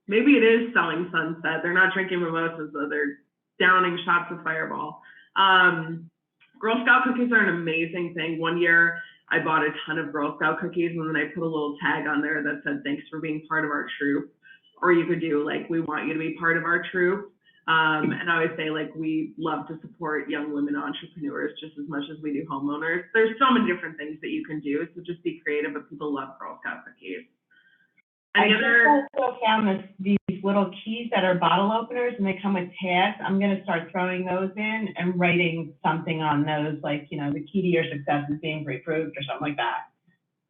Maybe it is selling sunset. They're not drinking mimosas, though. They're downing shots of Fireball. Girl Scout cookies are an amazing thing. One year, I bought a ton of Girl Scout cookies, and then I put a little tag on there that said, thanks for being part of our troop. Or you could do, like, we want you to be part of our troop. And I always say, like, we love to support young women entrepreneurs just as much as we do homeowners. There's so many different things that you can do, so just be creative, but people love Girl Scout cookies. I just also found these little keys that are bottle openers, and they come with tags. I'm going to start throwing those in and writing something on those, like, you know, the key to your success is being pre-approved or something like that.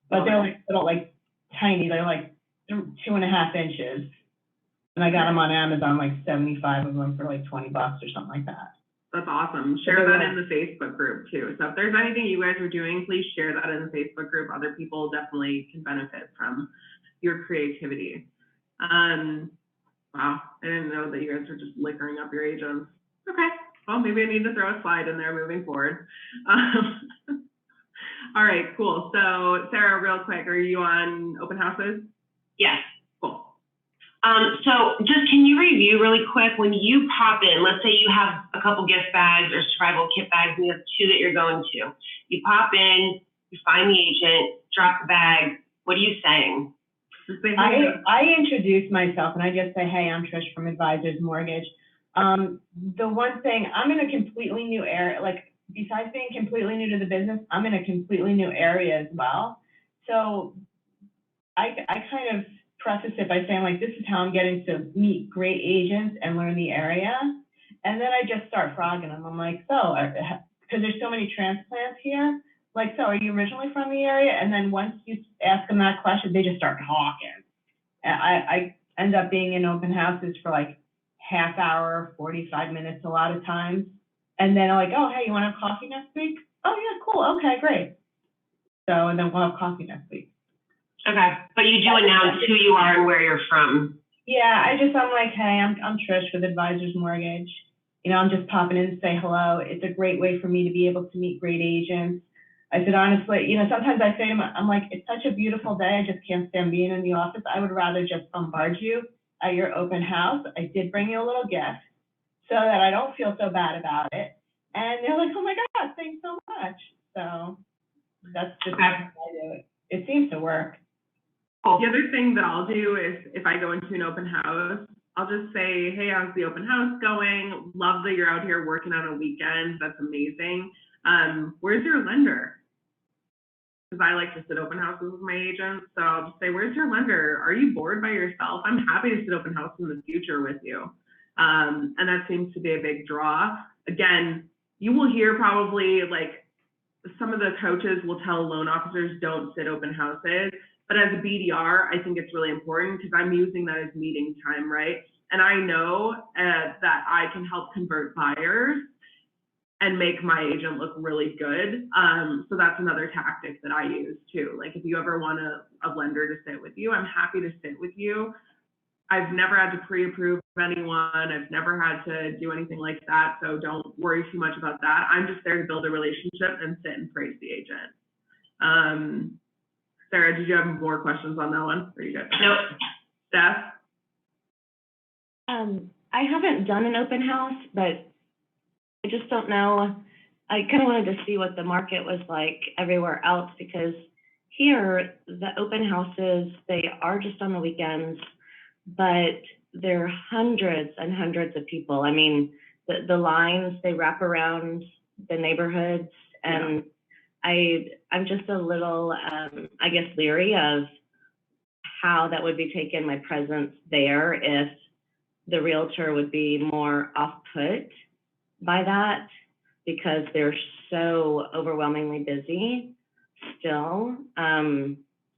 But they're like little, like, tiny. They're like 2.5 inches. And I got them on Amazon, like 75 of them for like $20 or something like that. That's awesome. Share that in the Facebook group too. So if there's anything you guys are doing, please share that in the Facebook group. Other people definitely can benefit from your creativity. Wow, I didn't know that you guys were just liquoring up your agents. Okay, well, maybe I need to throw a slide in there moving forward. All right, cool. So Sarah, real quick, are you on open houses? Yes. Cool. So just can you review really quick, when you pop in, let's say you have a couple gift bags or survival kit bags and you have 2 that you're going to. You pop in, you find the agent, drop the bag. What are you saying? I introduce myself and I just say, hey, I'm Trish from Advisors Mortgage. The one thing, I'm in a completely new area, like besides being completely new to the business, I'm in a completely new area as well. So I kind of preface it by saying, like, this is how I'm getting to meet great agents and learn the area. And then I just start frogging them. I'm like, so, because there's so many transplants here, like, so are you originally from the area? And then once you ask them that question, they just start talking. And I end up being in open houses for like half hour, 45 minutes a lot of times. And then I'm like, oh, hey, you want to have coffee next week? Oh, yeah, cool. Okay, great. So, and then we'll have coffee next week. Okay, but you do announce who you are and where you're from. Yeah, I'm like, hey, I'm Trish with Advisors Mortgage. You know, I'm just popping in to say hello. It's a great way for me to be able to meet great agents. I said, honestly, you know, sometimes I say to them, I'm like, it's such a beautiful day. I just can't stand being in the office. I would rather just bombard you at your open house. I did bring you a little gift so that I don't feel so bad about it. And they're like, oh my God, thanks so much. So that's just how I do it. It seems to work. The other thing that I'll do is if I go into an open house, I'll just say, hey, how's the open house going? Love that you're out here working on a weekend. That's amazing. Where's your lender? Because I like to sit open houses with my agents. So I'll just say, where's your lender? Are you bored by yourself? I'm happy to sit open house in the future with you. And that seems to be a big draw. Again, you will hear probably like some of the coaches will tell loan officers don't sit open houses. But as a BDR, I think it's really important because I'm using that as meeting time, right? And I know that I can help convert buyers and make my agent look really good. So that's another tactic that I use too. Like if you ever want a lender to sit with you, I'm happy to sit with you. I've never had to pre-approve anyone. I've never had to do anything like that. So don't worry too much about that. I'm just there to build a relationship and sit and praise the agent. Sarah, did you have more questions on that one? Are you good? Nope. Steph? I haven't done an open house, but I just don't know. I kind of wanted to see what the market was like everywhere else, because here, the open houses, they are just on the weekends, but there are hundreds and hundreds of people. I mean, the lines, they wrap around the neighborhoods, and I'm just a little, I guess, leery of how that would be taken, my presence there, if the realtor would be more off-put by that, because they're so overwhelmingly busy still.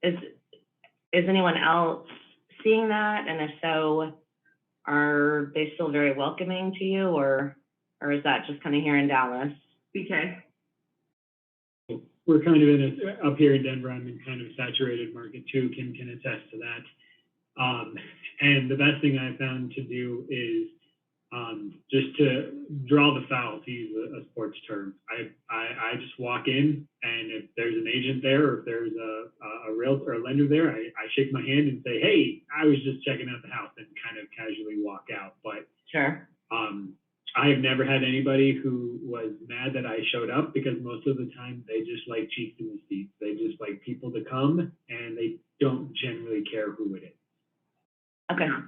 Is anyone else seeing that? And if so, are they still very welcoming to you, or is that just kind of here in Dallas? BK? We're kind of up here in Denver, I'm in kind of a saturated market too, can attest to that. And the best thing I've found to do is just to draw the foul, to use a sports term. I just walk in, and if there's an agent there, or if there's a realtor or a lender there, I shake my hand and say, hey, I was just checking out the house, and kind of casually walk out. But sure. I have never had anybody who was mad that I showed up, because most of the time they just like cheeks in the seats. They just like people to come, and they don't generally care who it is. Okay. Yeah.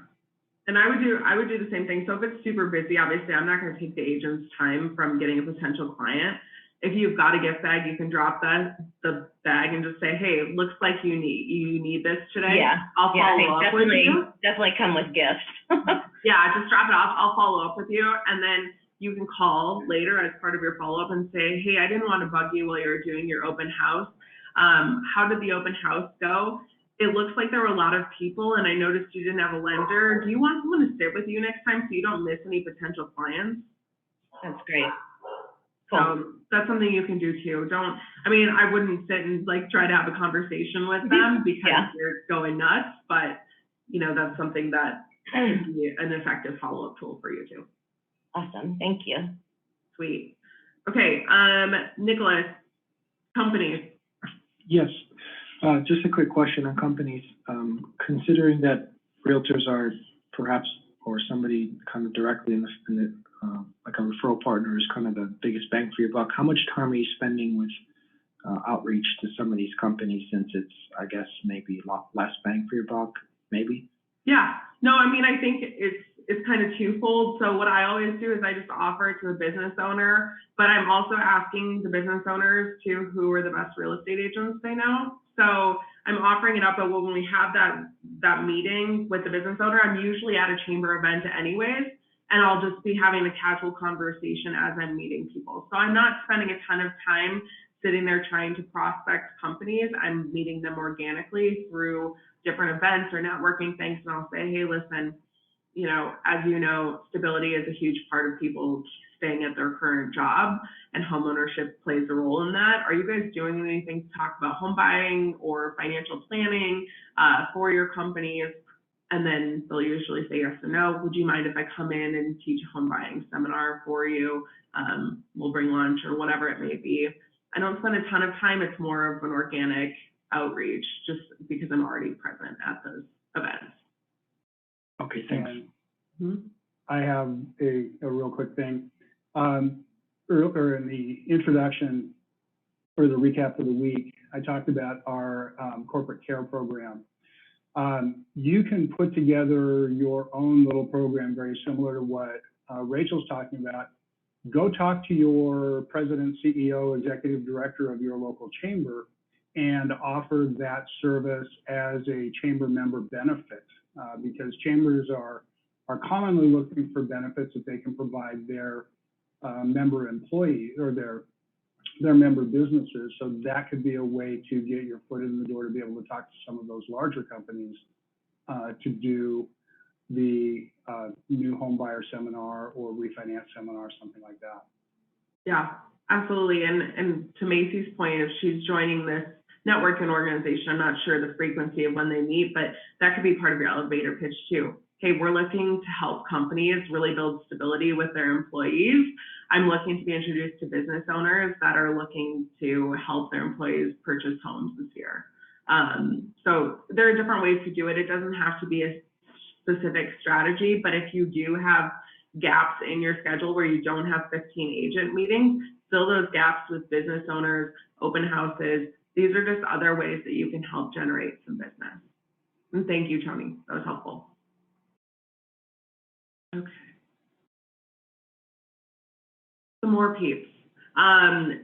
And I would do the same thing. So if it's super busy, obviously I'm not going to take the agent's time from getting a potential client. If you've got a gift bag, you can drop the bag and just say, hey, it looks like you need this today. Yeah. I'll follow up with you. Definitely come with gifts. Yeah, just drop it off. I'll follow up with you. And then you can call later as part of your follow-up and say, hey, I didn't want to bug you while you were doing your open house. How did the open house go? It looks like there were a lot of people, and I noticed you didn't have a lender. Do you want someone to sit with you next time so you don't miss any potential clients? That's great. Cool. So that's something you can do too. I wouldn't sit and like try to have a conversation with them because you're going nuts, but that's something that can be an effective follow-up tool for you too. Awesome, thank you. Sweet. Okay, Nicholas, companies. Yes, just a quick question on companies. Considering that realtors are perhaps, or somebody kind of directly in the like a referral partner is kind of the biggest bang for your buck, how much time are you spending with outreach to some of these companies, since it's, I guess, maybe a lot less bang for your buck, maybe? Yeah, no, I think it's kind of twofold. So what I always do is I just offer it to the business owner, but I'm also asking the business owners too, who are the best real estate agents they know. So I'm offering it up, but when we have that meeting with the business owner, I'm usually at a chamber event anyways, and I'll just be having a casual conversation as I'm meeting people. So I'm not spending a ton of time sitting there trying to prospect companies. I'm meeting them organically through different events or networking things, and I'll say, hey, listen, as you know, stability is a huge part of people staying at their current job, and homeownership plays a role in that. Are you guys doing anything to talk about home buying or financial planning for your companies? And then they'll usually say yes or no. Would you mind if I come in and teach a home buying seminar for you? We'll bring lunch or whatever it may be. I don't spend a ton of time. It's more of an organic outreach just because I'm already present at those events. Okay, thanks. I have a real quick thing. Earlier in the introduction or the recap of the week, I talked about our corporate care program. You can put together your own little program very similar to what Rachel's talking about. Go talk to your president, CEO, executive director of your local chamber and offer that service as a chamber member benefit, because chambers are commonly looking for benefits that they can provide their member employees or their member businesses. So that could be a way to get your foot in the door to be able to talk to some of those larger companies to do the new home buyer seminar or refinance seminar, something like that. Yeah, absolutely. And to Macy's point, if she's joining this networking organization, I'm not sure the frequency of when they meet, but that could be part of your elevator pitch too. Okay, we're looking to help companies really build stability with their employees. I'm looking to be introduced to business owners that are looking to help their employees purchase homes this year. So there are different ways to do it. It doesn't have to be a specific strategy, but if you do have gaps in your schedule where you don't have 15 agent meetings, fill those gaps with business owners, open houses. These are just other ways that you can help generate some business. And thank you, Tony. That was helpful. Okay. Some more peeps.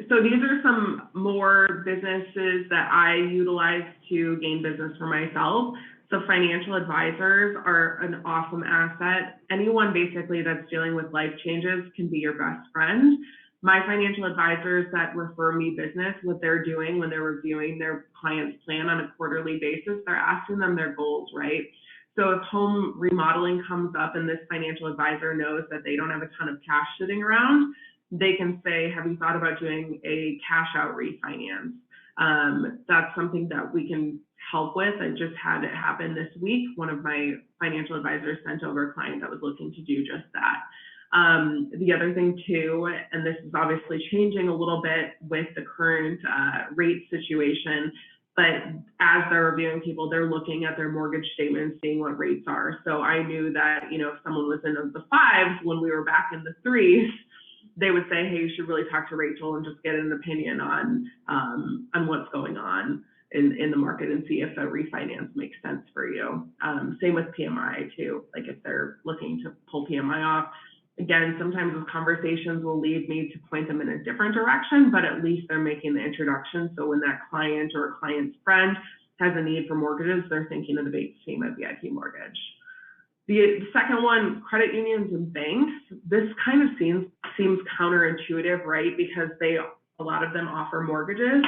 So these are some more businesses that I utilize to gain business for myself. So financial advisors are an awesome asset. Anyone basically that's dealing with life changes can be your best friend. My financial advisors that refer me business, what they're doing when they're reviewing their client's plan on a quarterly basis, they're asking them their goals, right? So if home remodeling comes up and this financial advisor knows that they don't have a ton of cash sitting around, they can say, have you thought about doing a cash out refinance? That's something that we can help with. I just had it happen this week. One of my financial advisors sent over a client that was looking to do just that. The other thing too, and this is obviously changing a little bit with the current rate situation, but as they're reviewing people, they're looking at their mortgage statements, seeing what rates are. So I knew that, you know, if someone was in the 5s when we were back in the 3s, they would say, hey, you should really talk to Rachel and just get an opinion on what's going on in the market and see if a refinance makes sense for you. Same with PMI too. Like if they're looking to pull PMI off, again, sometimes those conversations will lead me to point them in a different direction, but at least they're making the introduction. So when that client or a client's friend has a need for mortgages, they're thinking of the Bates team at VIP Mortgage. The second one, credit unions and banks. This kind of seems counterintuitive, right? Because a lot of them offer mortgages.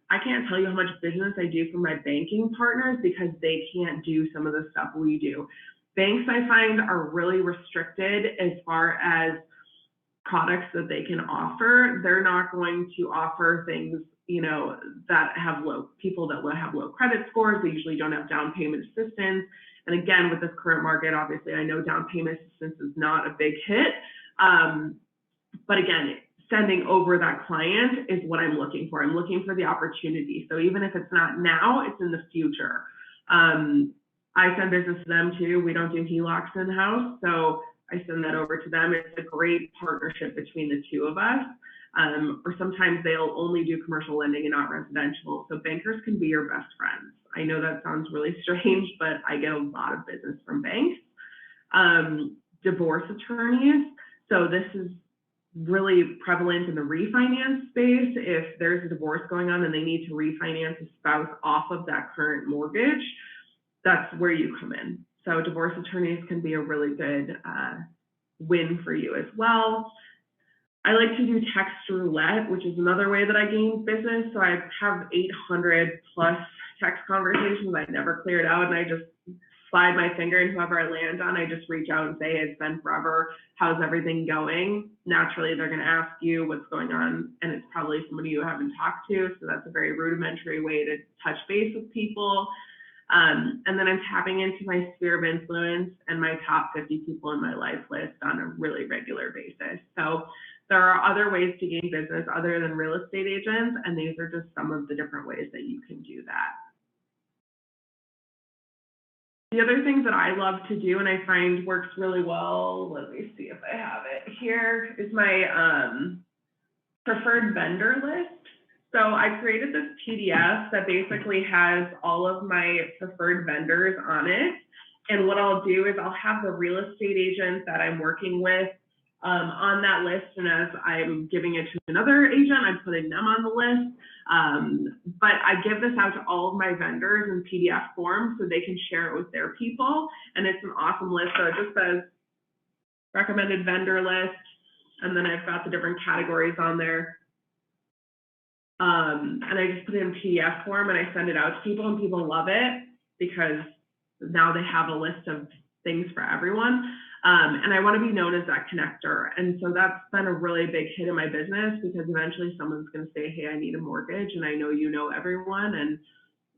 I can't tell you how much business I do for my banking partners because they can't do some of the stuff we do. Banks, I find, are really restricted as far as products that they can offer. They're not going to offer things, you know, that have people that have low credit scores. They usually don't have down payment assistance. And again, with this current market, obviously, I know down payment assistance is not a big hit. But again, sending over that client is what I'm looking for. I'm looking for the opportunity. So even if it's not now, it's in the future. I send business to them too. We don't do HELOCs in-house, so I send that over to them. It's a great partnership between the two of us. Or sometimes they'll only do commercial lending and not residential. So bankers can be your best friends. I know that sounds really strange, but I get a lot of business from banks. Divorce attorneys. So this is really prevalent in the refinance space. If there's a divorce going on and they need to refinance a spouse off of that current mortgage, that's where you come in. So divorce attorneys can be a really good win for you as well. I like to do text roulette, which is another way that I gain business. So I have 800 plus text conversations I never cleared out, and I just slide my finger, and whoever I land on, I just reach out and say, it's been forever. How's everything going? Naturally, they're going to ask you what's going on, and it's probably somebody you haven't talked to. So that's a very rudimentary way to touch base with people. And then I'm tapping into my sphere of influence and my top 50 people in my life list on a really regular basis. So there are other ways to gain business other than real estate agents, and these are just some of the different ways that you can do that. The other things that I love to do and I find works really well, let me see if I have it here, is my preferred vendor list. So I created this PDF that basically has all of my preferred vendors on it. And what I'll do is I'll have the real estate agent that I'm working with on that list. And as I'm giving it to another agent, I'm putting them on the list. But I give this out to all of my vendors in PDF form so they can share it with their people. And it's an awesome list. So it just says recommended vendor list. And then I've got the different categories on there. And I just put it in PDF form and I send it out to people, and people love it because now they have a list of things for everyone. And I want to be known as that connector. And so that's been a really big hit in my business, because eventually someone's going to say, hey, I need a mortgage, and I know you know everyone, and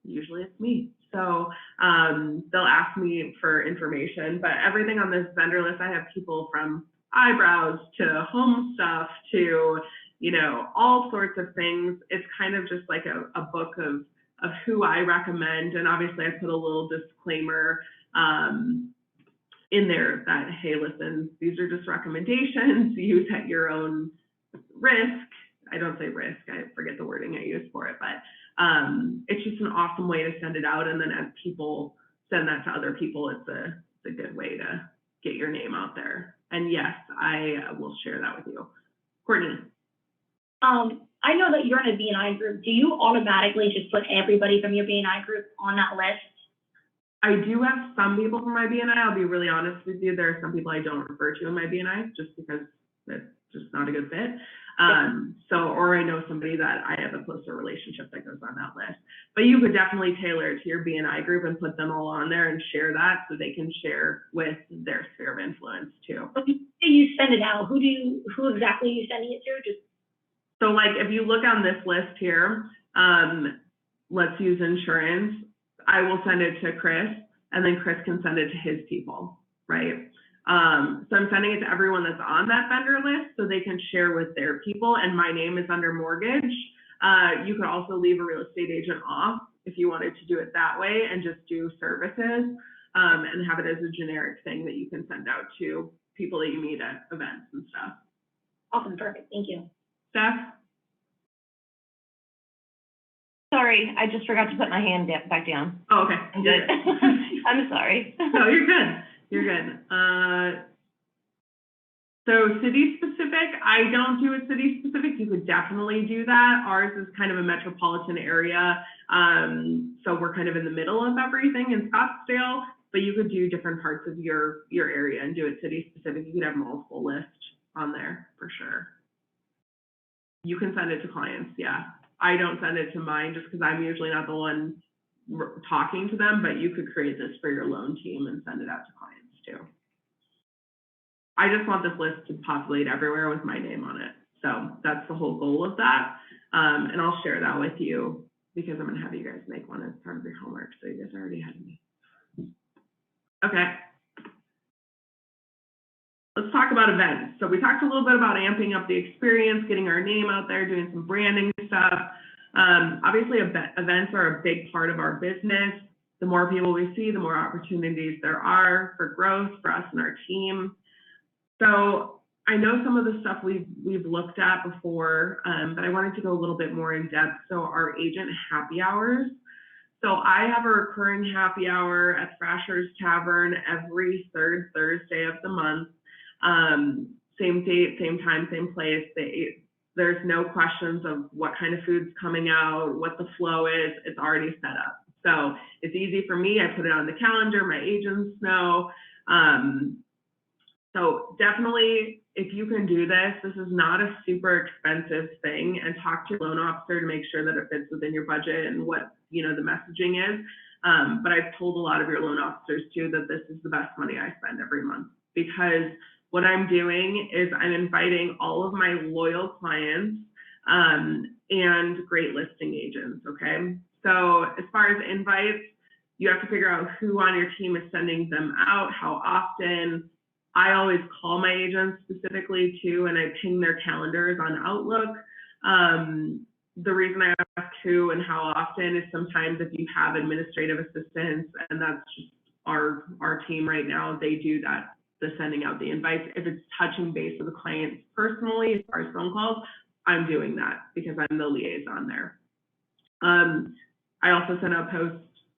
usually it's me. So they'll ask me for information, but everything on this vendor list, I have people from eyebrows to home stuff to, you know, all sorts of things. It's kind of just like a book of who I recommend. And obviously I put a little disclaimer in there that, hey, listen, these are just recommendations, use at your own risk. I don't say risk, I forget the wording I use for it, but it's just an awesome way to send it out. And then as people send that to other people, it's a good way to get your name out there. And yes, I will share that with you. Courtney. I know that you're in a BNI group. Do you automatically just put everybody from your BNI group on that list? I do have some people from my BNI. I'll be really honest with you. There are some people I don't refer to in my BNI just because that's just not a good fit. Or I know somebody that I have a closer relationship that goes on that list. But you could definitely tailor it to your BNI group and put them all on there and share that so they can share with their sphere of influence too. When you send it out, who exactly are you sending it to? So like if you look on this list here, let's use insurance. I will send it to Chris, and then Chris can send it to his people, right? So I'm sending it to everyone that's on that vendor list so they can share with their people, and my name is under mortgage. You could also leave a real estate agent off if you wanted to do it that way and just do services and have it as a generic thing that you can send out to people that you meet at events and stuff. Awesome, perfect, thank you. Steph? Sorry, I just forgot to put my hand back down. Oh, okay. I'm good. I'm sorry. No, you're good. You're good. So city specific, I don't do it city specific. You could definitely do that. Ours is kind of a metropolitan area. So we're kind of in the middle of everything in Scottsdale, but you could do different parts of your area and do it city specific. You could have multiple lists on there for sure. You can send it to clients, yeah. I don't send it to mine just because I'm usually not the one talking to them, but you could create this for your loan team and send it out to clients too. I just want this list to populate everywhere with my name on it. So that's the whole goal of that. And I'll share that with you because I'm gonna have you guys make one as part of your homework. So you guys are already ahead of me. Okay. Let's talk about events. So we talked a little bit about amping up the experience, getting our name out there, doing some branding stuff. Obviously, events are a big part of our business. The more people we see, the more opportunities there are for growth for us and our team. So I know some of the stuff we've looked at before, but I wanted to go a little bit more in depth. So our agent happy hours. So I have a recurring happy hour at Thrasher's Tavern every third Thursday of the month. Same date, same time, same place. There's no questions of what kind of food's coming out, what the flow is. It's already set up. So it's easy for me. I put it on the calendar. My agents know. So definitely, if you can do this, this is not a super expensive thing, and talk to your loan officer to make sure that it fits within your budget and what, you know, the messaging is. But I've told a lot of your loan officers too that this is the best money I spend every month, because what I'm doing is I'm inviting all of my loyal clients and great listing agents, okay? So as far as invites, you have to figure out who on your team is sending them out, how often. I always call my agents specifically too, and I ping their calendars on Outlook. The reason I ask who and how often is sometimes if you have administrative assistants, and that's just our team right now, they do that, the sending out the invites. If it's touching base with the clients personally, as far as phone calls, I'm doing that because I'm the liaison there. I also sent out post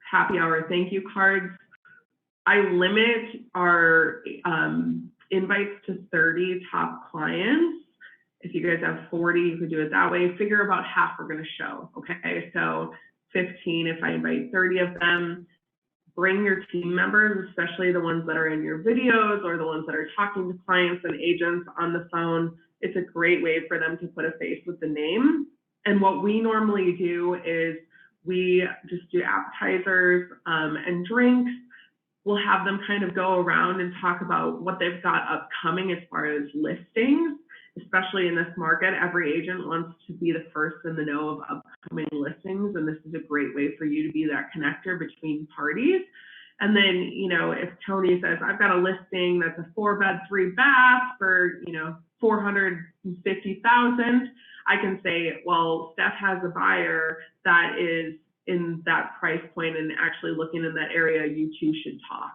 happy hour thank you cards. I limit our invites to 30 top clients. If you guys have 40, you could do it that way. Figure about half are going to show, okay? So 15, if I invite 30 of them, bring your team members, especially the ones that are in your videos or the ones that are talking to clients and agents on the phone. It's a great way for them to put a face with the name. And what we normally do is we just do appetizers and drinks. We'll have them kind of go around and talk about what they've got upcoming as far as listings, especially in this market. Every agent wants to be the first in the know of upcoming listings, and this is a great way for you to be that connector between parties. And then, you know, if Tony says, I've got a listing that's a 4-bed, 3-bath for, you know, $450,000, I can say, well, Steph has a buyer that is in that price point and actually looking in that area, you two should talk.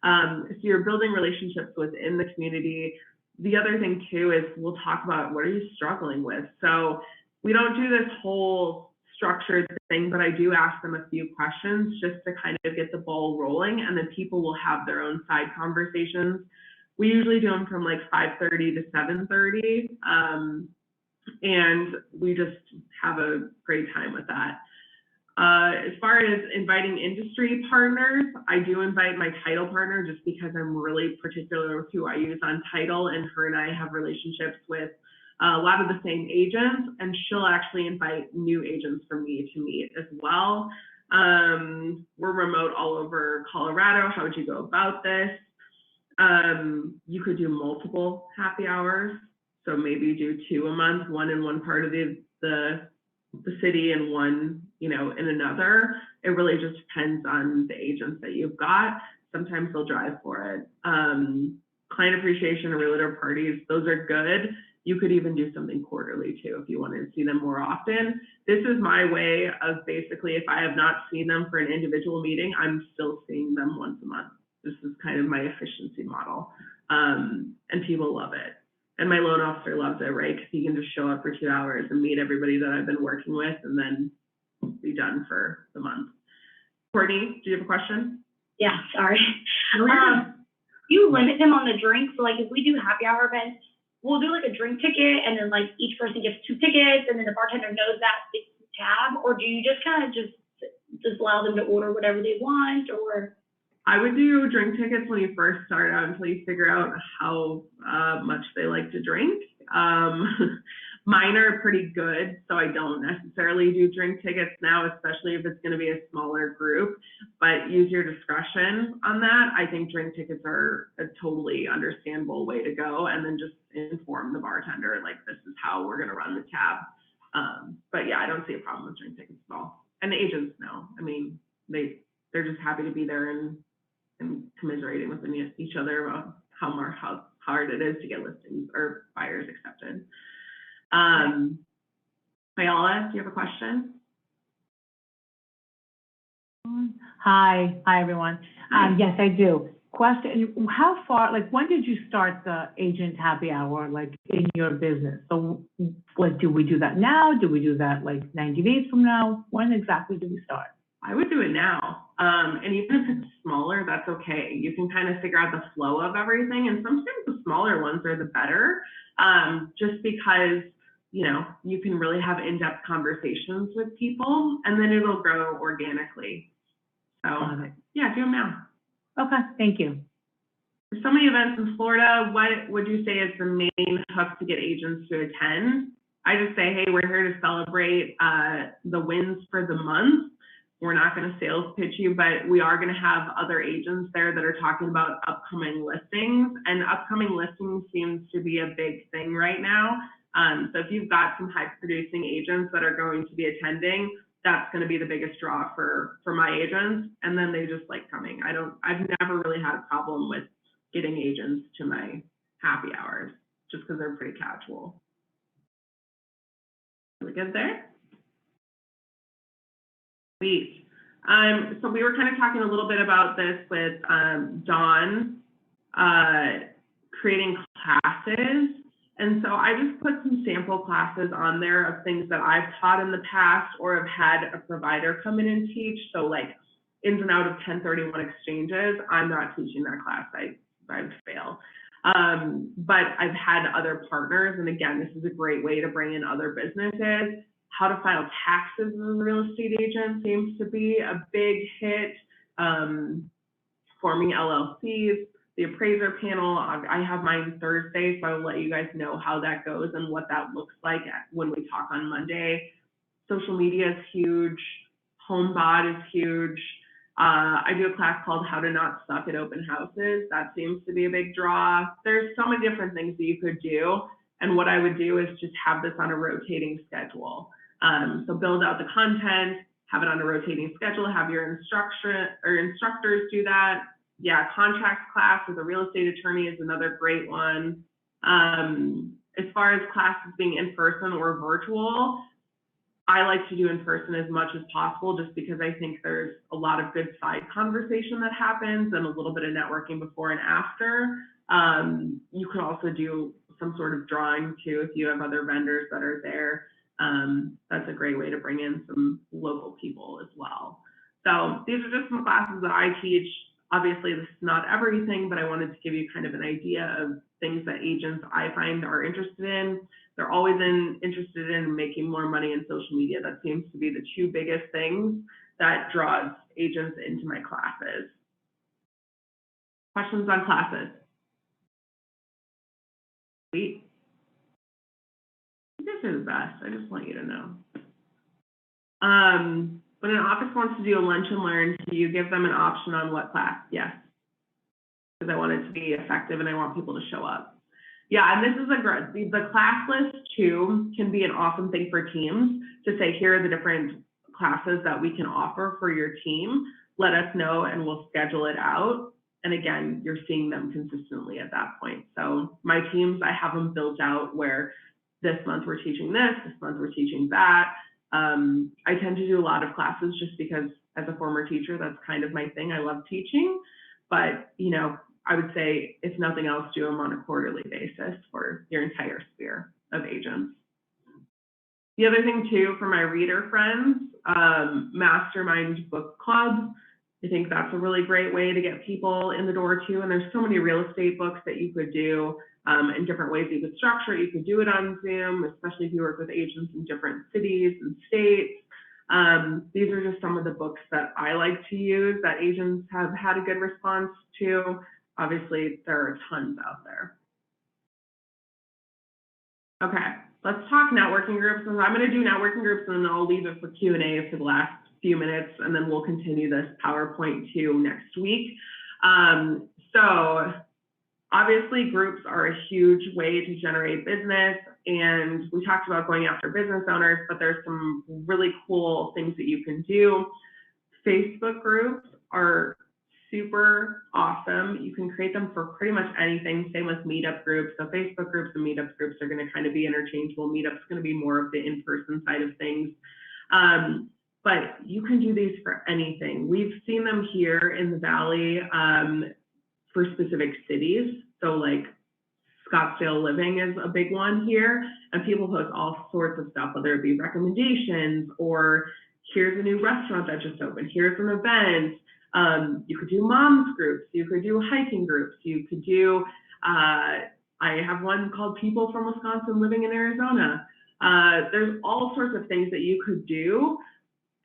So you're building relationships within the community. The other thing too is we'll talk about what are you struggling with. So we don't do this whole structured thing, but I do ask them a few questions just to kind of get the ball rolling, and then people will have their own side conversations. We usually do them from like 5:30 to 7:30, and we just have a great time with that. As far as inviting industry partners, I do invite my title partner just because I'm really particular with who I use on title, and her and I have relationships with a lot of the same agents, and she'll actually invite new agents for me to meet as well. We're remote all over Colorado. How would you go about this? You could do multiple happy hours. So maybe do 2 a month, one in one part of the city and one, you know, in another. It really just depends on the agents that you've got. Sometimes they'll drive for it. Client appreciation and realtor parties, those are good. You could even do something quarterly too if you wanted to see them more often. This is my way of basically, if I have not seen them for an individual meeting, I'm still seeing them once a month. This is kind of my efficiency model, and people love it. And my loan officer loves it, right? Because he can just show up for 2 hours and meet everybody that I've been working with and then be done for the month. Courtney, do you have a question? Yeah, sorry. You limit them on the drinks. So like if we do happy hour events, we'll do like a drink ticket and then like each person gets 2 tickets and then the bartender knows that it's the tab, or do you just kind of just allow them to order whatever they want? Or I would do drink tickets when you first start out until you figure out how much they like to drink. Mine are pretty good, so I don't necessarily do drink tickets now, especially if it's going to be a smaller group, but use your discretion on that. I think drink tickets are a totally understandable way to go, and then just inform the bartender, like, this is how we're going to run the tab. But yeah, I don't see a problem with drink tickets at all. And the agents know. I mean, they're just happy to be there and commiserating with each other about how hard it is to get listings or buyers accepted. Ayala, do you have a question? Hi everyone. Yes, I do. Question, how far, like, when did you start the agent happy hour, like, in your business? So, like, do we do that now? Do we do that, like, 90 days from now? When exactly do we start? I would do it now. And even if it's smaller, that's okay. You can kind of figure out the flow of everything. And sometimes the smaller ones are the better, just because, you know, you can really have in-depth conversations with people, and then it'll grow organically. So yeah, do them now. Okay, thank you. There's so many events in Florida. What would you say is the main hook to get agents to attend? I just say, hey, we're here to celebrate the wins for the month. We're not going to sales pitch you, but we are going to have other agents there that are talking about upcoming listings, and upcoming listings seems to be a big thing right now. So if you've got some high producing agents that are going to be attending, that's going to be the biggest draw for my agents. And then they just like coming. I've never really had a problem with getting agents to my happy hours just because they're pretty casual. Are we good there? Sweet. So we were kind of talking a little bit about this with Dawn, creating classes And so I just put some sample classes on there of things that I've taught in the past or have had a provider come in and teach. So like ins and out of 1031 exchanges, I'm not teaching that class. I would fail. But I've had other partners, and again, this is a great way to bring in other businesses. How to file taxes as a real estate agent seems to be a big hit. Forming LLCs, the appraiser panel, I have mine Thursday, so I will let you guys know how that goes and what that looks like when we talk on Monday. Social media is huge. HomeBot is huge. I do a class called How to Not Suck at Open Houses. That seems to be a big draw. There's so many different things that you could do. And what I would do is just have this on a rotating schedule. So build out the content, have it on a rotating schedule, have your instructors do that. Yeah, contracts class with a real estate attorney is another great one. As far as classes being in person or virtual, I like to do in person as much as possible just because I think there's a lot of good side conversation that happens and a little bit of networking before and after. You can also do some sort of drawing too if you have other vendors that are there. That's a great way to bring in some local people as well. So these are just some classes that I teach. Obviously, this is not everything, but I wanted to give you kind of an idea of things that agents I find are interested in. They're always interested in making more money in social media. That seems to be the two biggest things that draws agents into my classes. Questions on classes? Sweet. This is the best. I just want you to know. When an office wants to do a lunch and learn, do you give them an option on what class? Yes. Because I want it to be effective and I want people to show up. Yeah, and this is the class list too can be an awesome thing for teams to say, here are the different classes that we can offer for your team. Let us know and we'll schedule it out. And again, you're seeing them consistently at that point. So my teams, I have them built out where this month we're teaching this month we're teaching that. I tend to do a lot of classes just because as a former teacher, that's kind of my thing. I love teaching, but you know, I would say if nothing else, do them on a quarterly basis for your entire sphere of agents. The other thing too, for my reader friends, Mastermind Book Club. I think that's a really great way to get people in the door too. And there's so many real estate books that you could do in different ways you could structure it. You could do it on Zoom, especially if you work with agents in different cities and states. These are just some of the books that I like to use that agents have had a good response to. Obviously, there are tons out there. Okay, let's talk networking groups. I'm going to do networking groups and then I'll leave it for Q&A for the last few minutes, and then we'll continue this PowerPoint too next week. So obviously groups are a huge way to generate business, and we talked about going after business owners, but there's some really cool things that you can do. Facebook groups are super awesome. You can create them for pretty much anything. Same with meetup groups. So Facebook groups and meetup groups are going to kind of be interchangeable. Meetup's going to be more of the in-person side of things. But you can do these for anything. We've seen them here in the Valley for specific cities. So like Scottsdale Living is a big one here, and people post all sorts of stuff, whether it be recommendations or here's a new restaurant that just opened, here's an event. You could do moms groups, you could do hiking groups, you could do, I have one called People from Wisconsin Living in Arizona. There's all sorts of things that you could do,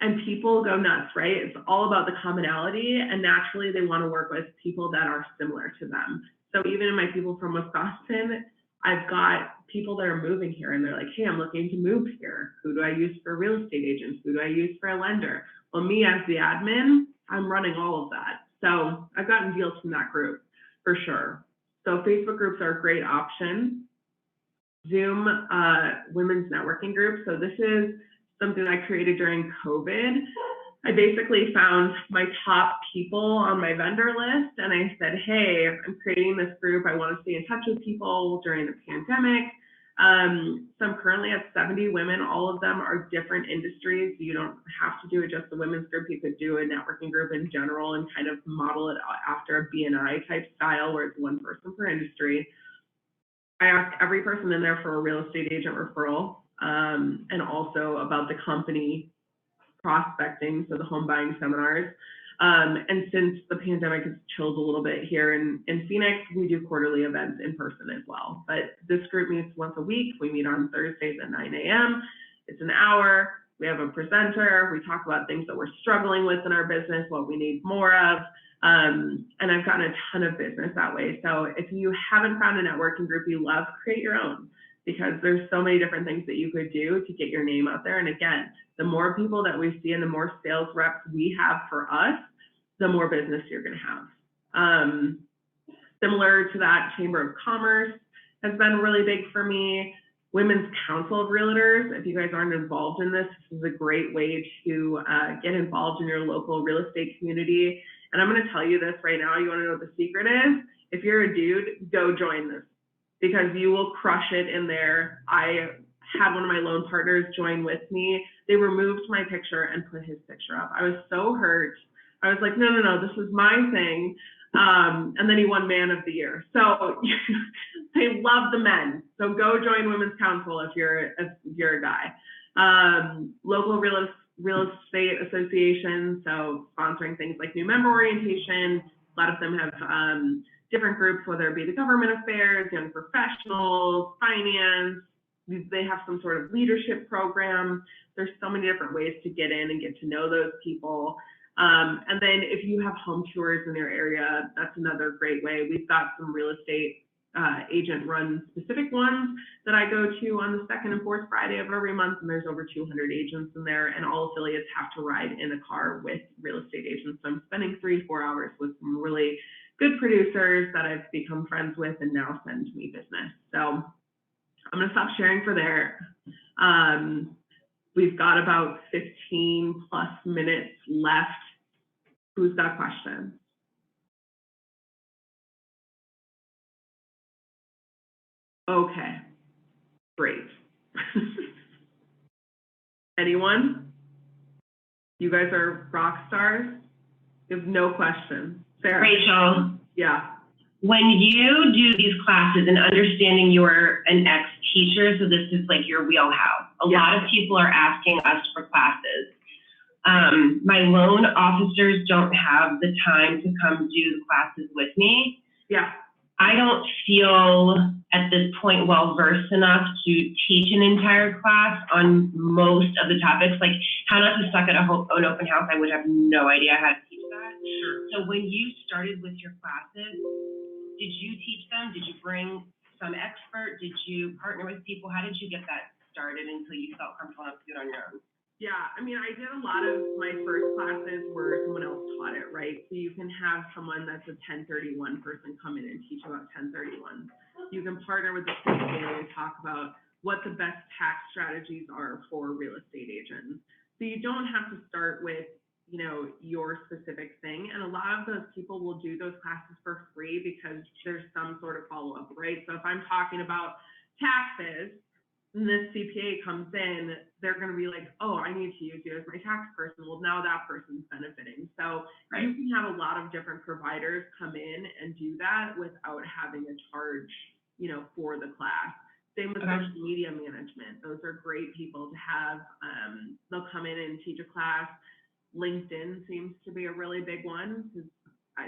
and people go nuts, right? It's all about the commonality, and naturally they want to work with people that are similar to them. So even in my People from Wisconsin, I've got people that are moving here and they're like, hey, I'm looking to move here. Who do I use for real estate agents? Who do I use for a lender? Well, me as the admin, I'm running all of that. So I've gotten deals from that group for sure. So Facebook groups are a great option. Zoom women's networking group. So this is something I created during COVID. I basically found my top people on my vendor list and I said, hey, I'm creating this group. I want to stay in touch with people during the pandemic. So I'm currently at 70 women. All of them are different industries. You don't have to do it just a women's group. You could do a networking group in general and kind of model it after a BNI type style where it's one person per industry. I ask every person in there for a real estate agent referral, and also about the company prospecting, so the home buying seminars. And since the pandemic has chilled a little bit here in Phoenix, we do quarterly events in person as well. But this group meets once a week. We meet on Thursdays at 9 a.m. It's an hour. We have a presenter. We talk about things that we're struggling with in our business, what we need more of. And I've gotten a ton of business that way. So if you haven't found a networking group you love, create your own, because there's so many different things that you could do to get your name out there. And again, the more people that we see and the more sales reps we have for us, the more business you're going to have. Similar to that, Chamber of Commerce has been really big for me. Women's Council of Realtors, if you guys aren't involved in this, this is a great way to get involved in your local real estate community. And I'm going to tell you this right now. You want to know what the secret is? If you're a dude, go join this, because you will crush it in there. I had one of my loan partners join with me. They removed my picture and put his picture up. I was so hurt. I was like, no, this is my thing. And then he won Man of the Year. So they love the men. So go join Women's Council if you're a guy. Local real estate associations, so sponsoring things like new member orientation. A lot of them have different groups, whether it be the government affairs, young professionals, finance. They have some sort of leadership program. There's so many different ways to get in and get to know those people. And then if you have home tours in your area, that's another great way. We've got some real estate agent-run specific ones that I go to on the second and fourth Friday of every month, and there's over 200 agents in there, and all affiliates have to ride in a car with real estate agents. So I'm spending 3-4 hours with some really good producers that I've become friends with and now send me business. So I'm going to stop sharing for there. We've got about 15 plus minutes left. Who's got questions? Okay, great. Anyone? You guys are rock stars? You have no questions. Sarah? Rachel, Yeah. when you do these classes and understanding you're an ex-teacher, so this is like your wheelhouse, a lot of people are asking us for classes. My loan officers don't have the time to come do the classes with me. Yeah. I don't feel at this point well-versed enough to teach an entire class on most of the topics, like how not to suck at an open house. I would have no idea how to teach that. Sure. So when you started with your classes, did you teach them? Did you bring some expert? Did you partner with people? How did you get that started until you felt comfortable enough to do it on your own? Yeah, I mean, I did a lot of my first classes where someone else taught it, right? So you can have someone that's a 1031 person come in and teach about 1031. You can partner with the CPA and talk about what the best tax strategies are for real estate agents. So you don't have to start with, you know, your specific thing. And a lot of those people will do those classes for free because there's some sort of follow-up, right? So if I'm talking about taxes, and this CPA comes in, they're going to be like, oh, I need to use you as my tax person. Well, now that person's benefiting. So you can have a lot of different providers come in and do that without having a charge, you know, for the class. Same with social media management. Those are great people to have. They'll come in and teach a class. LinkedIn seems to be a really big one, because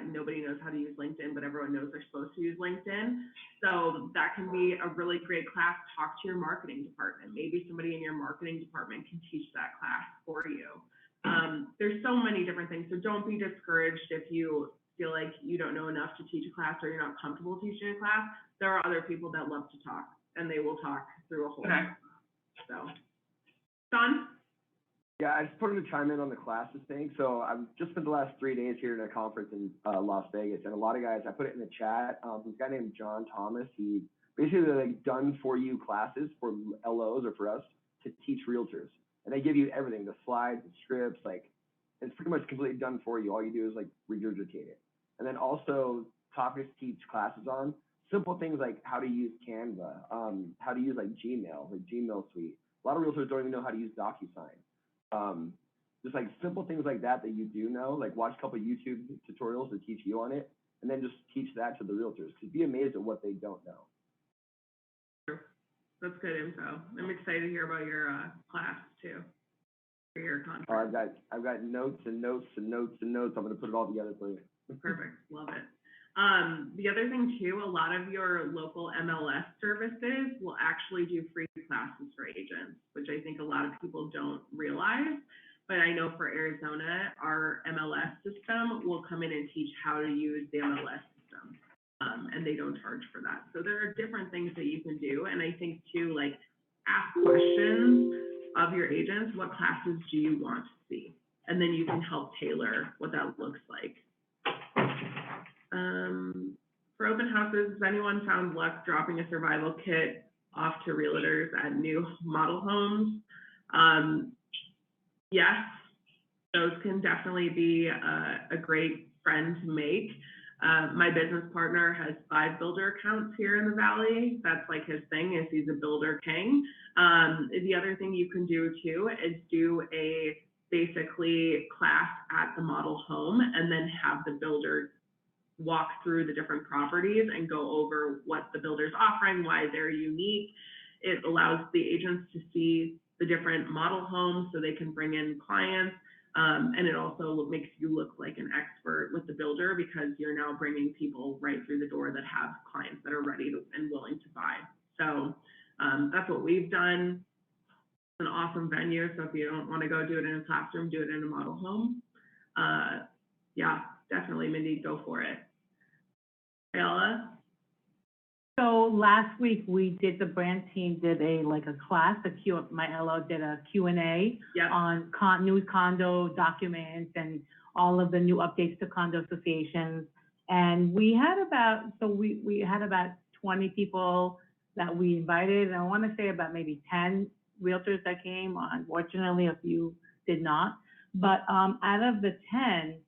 nobody knows how to use LinkedIn, but everyone knows they're supposed to use LinkedIn. So that can be a really great class. Talk to your marketing department. Maybe somebody in your marketing department can teach that class for you. There's so many different things. So don't be discouraged if you feel like you don't know enough to teach a class or you're not comfortable teaching a class. There are other people that love to talk, and they will talk through a whole class. So, Sean? Yeah, I just wanted to chime in on the classes thing. So I've just spent the last 3 days here at a conference in Las Vegas, and a lot of guys, I put it in the chat. This guy named John Thomas, he basically like done for you classes for LOs or for us to teach realtors. And they give you everything, the slides, the scripts, like it's pretty much completely done for you. All you do is like regurgitate it. And then also topics to teach classes on, simple things like how to use Canva, how to use like Gmail Suite. A lot of realtors don't even know how to use DocuSign. Just like simple things like that you do know, like watch a couple of YouTube tutorials to teach you on it, and then just teach that to the realtors, because be amazed at what they don't know. That's good info. I'm excited to hear about your class too, for your conference. Oh, I've got notes and notes and notes and notes. I'm gonna put it all together for you. Perfect, love it. The other thing too, a lot of your local MLS services will actually do free classes for agents, which I think a lot of people don't realize. But I know for Arizona, our MLS system will come in and teach how to use the MLS system. And they don't charge for that. So there are different things that you can do. And I think too, like, ask questions of your agents, what classes do you want to see? And then you can help tailor what that looks like. For open houses, has anyone found luck dropping a survival kit off to realtors at new model homes? Yes, those can definitely be a great friend to make. My business partner has 5 builder accounts here in the Valley. That's like his thing, is he's a builder king. The other thing you can do too is do a basically class at the model home and then have the builder walk through the different properties and go over what the builder's offering, why they're unique. It allows the agents to see the different model homes so they can bring in clients. And it also makes you look like an expert with the builder because you're now bringing people right through the door that have clients that are ready to, and willing to buy. So that's what we've done. It's an awesome venue. So if you don't want to go do it in a classroom, do it in a model home. Yeah, definitely, Mindy, go for it. Ayala? So last week we did, the brand team did a class, my LO did a Q&A on new condo documents and all of the new updates to condo associations. And we had we had about 20 people that we invited, and I want to say about maybe 10 realtors that came. Unfortunately, a few did not. But out of the 10,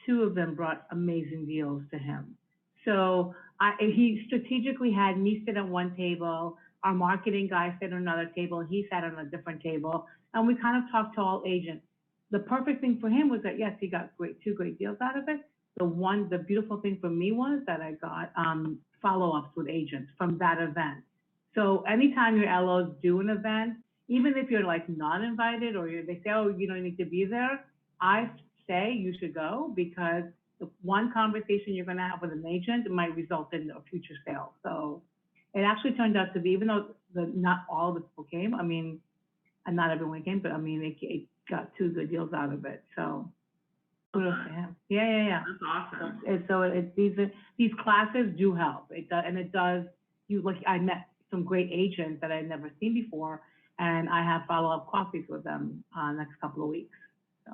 2 of them brought amazing deals to him. So he strategically had me sit at one table, our marketing guy sit on another table, he sat on a different table, and we kind of talked to all agents. The perfect thing for him was that, yes, he got 2 great deals out of it. The beautiful thing for me was that I got follow-ups with agents from that event. So anytime your LOs do an event, even if you're like not invited or they say, oh, you don't need to be there, I say you should go, because the one conversation you're going to have with an agent might result in a future sale. So it actually turned out to be, even though not all the people came, I mean, and not everyone came, but I mean, it got 2 good deals out of it. So kudos to him. Yeah. That's awesome. And so these classes do help. It does, and it does. I met some great agents that I'd never seen before, and I have follow-up coffees with them next couple of weeks. So.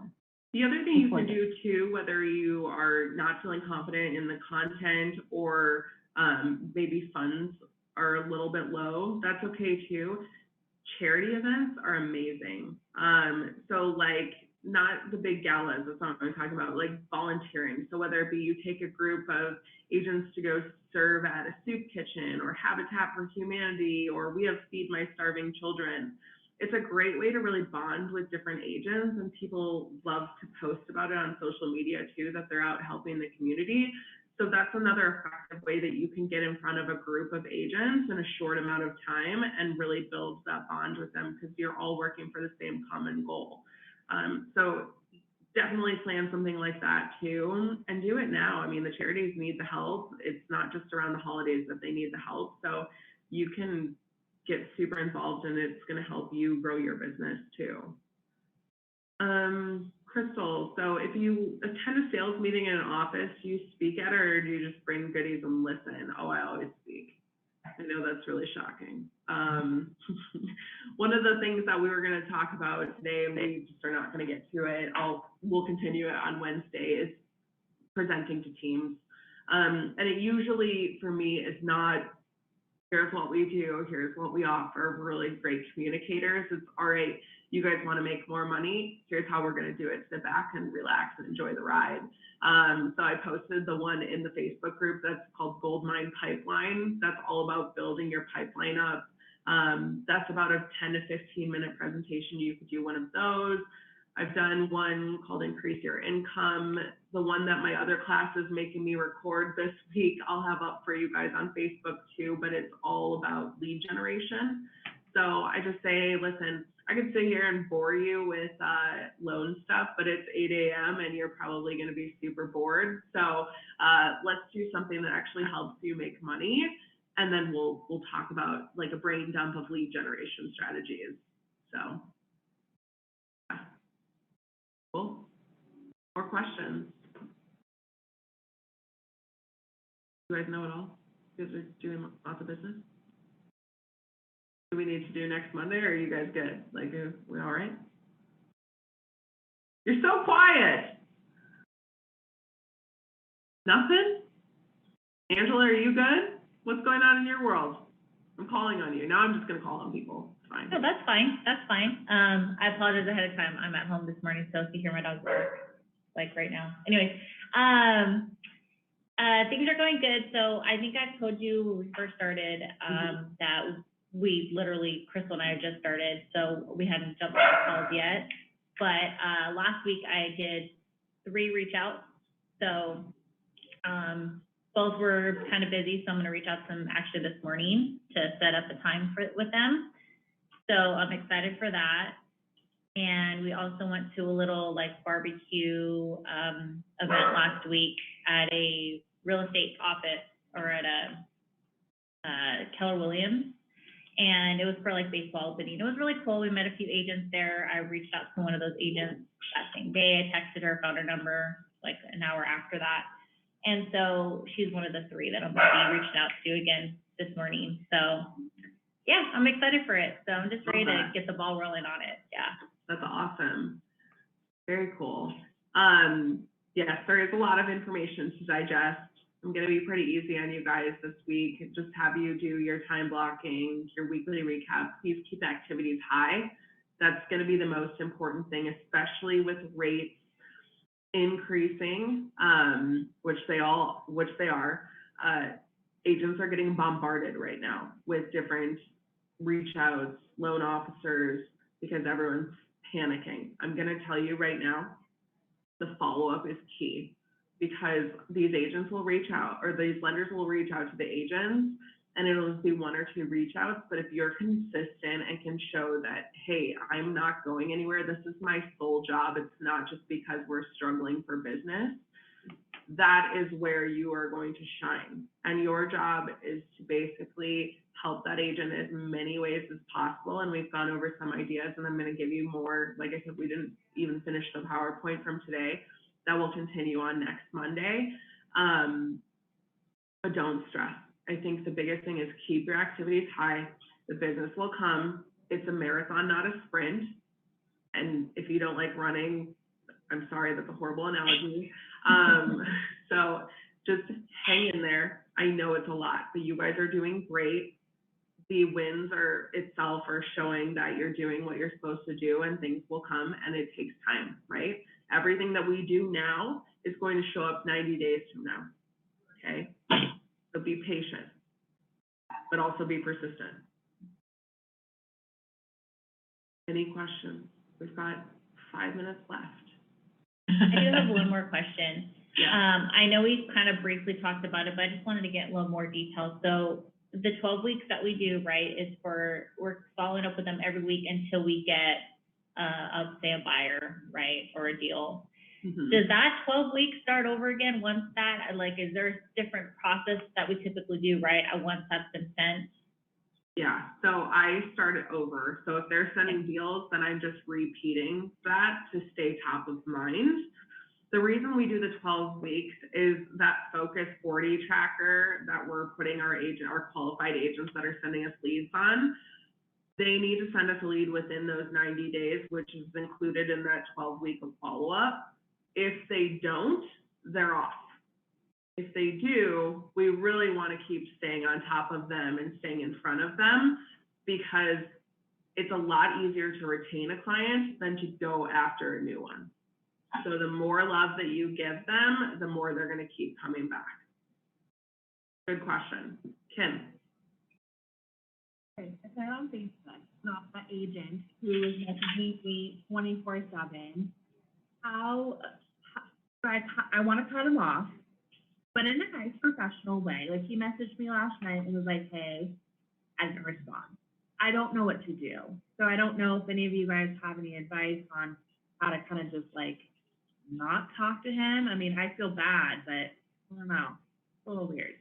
The other thing you can do too, whether you are not feeling confident in the content or maybe funds are a little bit low, that's okay too. Charity events are amazing. So like, not the big galas, that's not what I'm talking about, like volunteering. So whether it be you take a group of agents to go serve at a soup kitchen or Habitat for Humanity, or we have Feed My Starving Children. It's a great way to really bond with different agents, and people love to post about it on social media too, that they're out helping the community. So that's another effective way that you can get in front of a group of agents in a short amount of time and really build that bond with them, because you're all working for the same common goal. So definitely plan something like that too, and do it now. I mean, the charities need the help. It's not just around the holidays that they need the help. So you can get super involved, and it's going to help you grow your business too. Crystal, so if you attend a sales meeting in an office, do you speak at it, or do you just bring goodies and listen? Oh, I always speak. I know that's really shocking. One of the things that we were going to talk about today, and we just are not going to get to it, we'll continue it on Wednesday, is presenting to teams. And it usually, for me, is not, here's what we do, here's what we offer. We're really great communicators. It's all right, you guys want to make more money, here's how we're going to do it. Sit back and relax and enjoy the ride. So I posted the one in the Facebook group that's called Goldmine Pipeline. That's all about building your pipeline up. That's about a 10 to 15 minute presentation. You could do one of those. I've done one called Increase Your Income. The one that my other class is making me record this week, I'll have up for you guys on Facebook too, but it's all about lead generation. So I just say, listen, I could sit here and bore you with loan stuff, but it's 8 a.m. and you're probably going to be super bored. So let's do something that actually helps you make money, and then we'll talk about like a brain dump of lead generation strategies. So, yeah. Cool. More questions? You guys know it all? You guys are doing lots of business? Do we need to do next Monday, or are you guys good? Like, are we all right? You're so quiet. Nothing? Angela, are you good? What's going on in your world? I'm calling on you. Now I'm just going to call on people. It's fine. No, that's fine. That's fine. I apologize ahead of time. I'm at home this morning, so if you hear my dog bark, like right now. Anyways, things are going good. So I think I told you when we first started that we literally, Crystal and I just started, so we hadn't jumped on calls yet. But last week I did 3 reach outs. So both were kind of busy, so I'm going to reach out to them actually this morning to set up a time with them. So I'm excited for that. And we also went to a little like barbecue event last week at a real estate office, or at a Keller Williams. And it was for like baseball opening. It was really cool. We met a few agents there. I reached out to one of those agents that same day. I texted her, found her number like an hour after that. And so she's one of the 3 that I'm going to be reaching out to again this morning. So yeah, I'm excited for it. So I'm just ready to get the ball rolling on it. Yeah. That's awesome. Very cool. Yes, there is a lot of information to digest. I'm going to be pretty easy on you guys this week. Just have you do your time blocking, your weekly recap. Please keep activities high. That's going to be the most important thing, especially with rates increasing, which they are. Agents are getting bombarded right now with different reach outs, loan officers, because everyone's panicking. I'm going to tell you right now, the follow-up is key, because these agents will reach out, or these lenders will reach out to the agents, and it'll just be 1 or 2 reach outs. But if you're consistent and can show that, hey, I'm not going anywhere, this is my sole job, it's not just because we're struggling for business, that is where you are going to shine. And your job is to basically help that agent in as many ways as possible. And we've gone over some ideas, and I'm going to give you more. Like I said, we didn't even finish the PowerPoint from today. That will continue on next Monday. But don't stress. I think the biggest thing is keep your activities high. The business will come. It's a marathon, not a sprint. And if you don't like running, I'm sorry, that's a horrible analogy. So just hang in there. I know it's a lot, but you guys are doing great. The wins itself are showing that you're doing what you're supposed to do, and things will come, and it takes time, right? Everything that we do now is going to show up 90 days from now, okay? So be patient, but also be persistent. Any questions? We've got 5 minutes left. I do have one more question. Yeah. I know we've kind of briefly talked about it, but I just wanted to get a little more detail. So the 12 weeks that we do, right, is we're following up with them every week until we get, say, a buyer, right, or a deal. Mm-hmm. Does that 12 weeks start over again once that, like, is there a different process that we typically do, right, once that's been sent? Yeah, so I start it over. So if they're sending deals, then I'm just repeating that to stay top of mind. The reason we do the 12 weeks is that Focus 40 tracker that we're putting our qualified agents that are sending us leads on. They need to send us a lead within those 90 days, which is included in that 12-week of follow-up. If they don't, they're off. If they do, we really want to keep staying on top of them and staying in front of them, because it's a lot easier to retain a client than to go after a new one. So the more love that you give them, the more they're going to keep coming back. Good question. Kim. Okay, if they're on Facebook, not the agent who is messaging me 24/7, I want to cut him off, but in a nice professional way. Like, he messaged me last night and was like, hey, I didn't respond. I don't know what to do. So I don't know if any of you guys have any advice on how to kind of just like not talk to him. I mean, I feel bad, but I don't know, it's a little weird.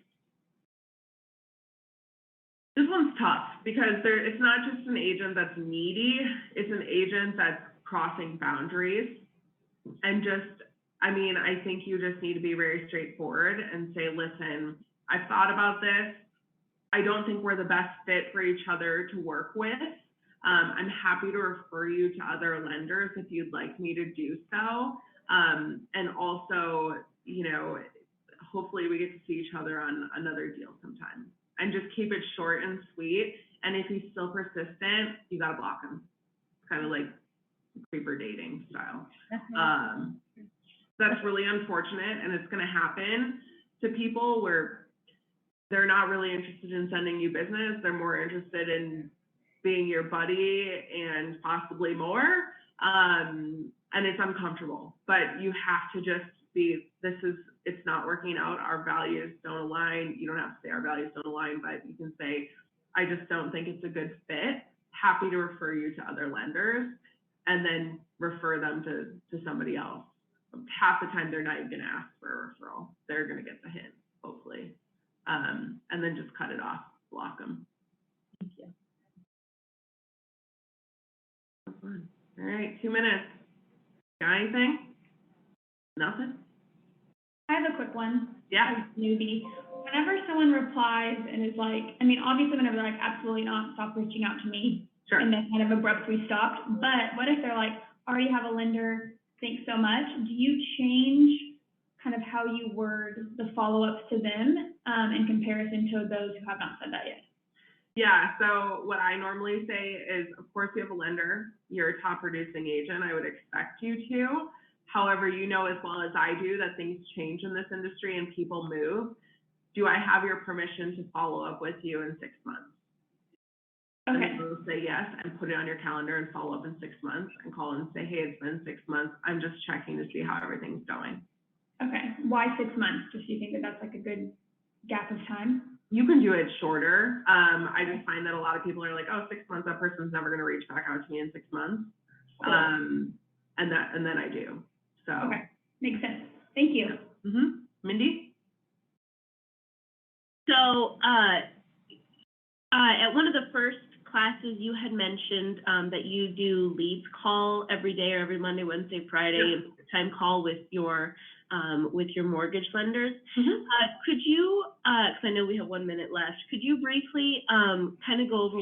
This one's tough because it's not just an agent that's needy, it's an agent that's crossing boundaries. And just, I mean, I think you just need to be very straightforward and say, listen, I've thought about this. I don't think we're the best fit for each other to work with. I'm happy to refer you to other lenders if you'd like me to do so. And also, you know, hopefully we get to see each other on another deal sometime. And just keep it short and sweet. And if he's still persistent, you gotta block him. It's kind of like creeper dating style. That's really unfortunate, and it's gonna happen to people where they're not really interested in sending you business. They're more interested in being your buddy and possibly more. And it's uncomfortable, but you have to just be, it's not working out. Our values don't align. You don't have to say our values don't align, but you can say, I just don't think it's a good fit. Happy to refer you to other lenders, and then refer them to somebody else. Half the time, they're not even gonna ask for a referral. They're gonna get the hint, hopefully. And then just cut it off, block them. Thank you. All right, 2 minutes. Got anything? Nothing? I have a quick one. Yeah. As a newbie. Whenever someone replies and is like, I mean, obviously whenever they're like, absolutely not, stop reaching out to me. Sure. And then kind of abruptly stopped. But what if they're like, already have a lender, thanks so much. Do you change kind of how you word the follow-ups to them in comparison to those who have not said that yet? Yeah, so what I normally say is, of course, you have a lender, you're a top producing agent, I would expect you to. However, you know as well as I do that things change in this industry and people move. Do I have your permission to follow up with you in 6 months? Okay. And they'll say yes, and put it on your calendar and follow up in 6 months and call and say, hey, it's been 6 months. I'm just checking to see how everything's going. Okay, why 6 months? Just do you think that that's like a good gap of time? You can do it shorter. I just find that a lot of people are like, oh, 6 months, that person's never gonna reach back out to me in 6 months. And then I do, so. Okay, makes sense. Thank you. Mindy? So, at one of the first classes, you had mentioned that you do leads call every day or every Monday, Wednesday, Friday, and time call with your mortgage lenders. Could you, because I know we have 1 minute left, could you briefly kind of go over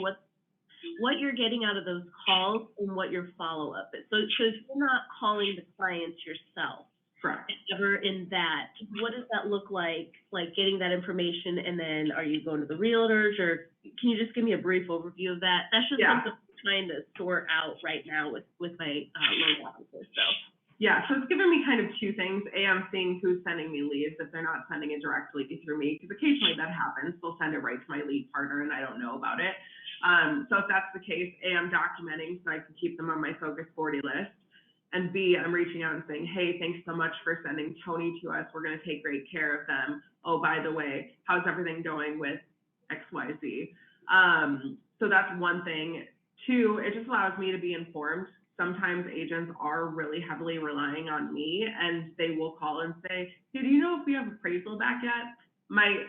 what you're getting out of those calls and what your follow-up is? So if you're not calling the clients yourself, correct, ever in that, what does that look like getting that information, and then are you going to the realtors, or can you just give me a brief overview of that? That's just something I'm trying to sort out right now with my loan officer, so. Yeah, so it's given me kind of two things. A, I'm seeing who's sending me leads if they're not sending it directly through me, because occasionally that happens. They'll send it right to my lead partner and I don't know about it. So if that's the case, A, I'm documenting so I can keep them on my Focus 40 list. And B, I'm reaching out and saying, hey, thanks so much for sending Tony to us. We're going to take great care of them. Oh, by the way, how's everything going with XYZ? So that's one thing. Two, it just allows me to be informed. Sometimes agents are really heavily relying on me, and they will call and say, hey, do you know if we have appraisal back yet? My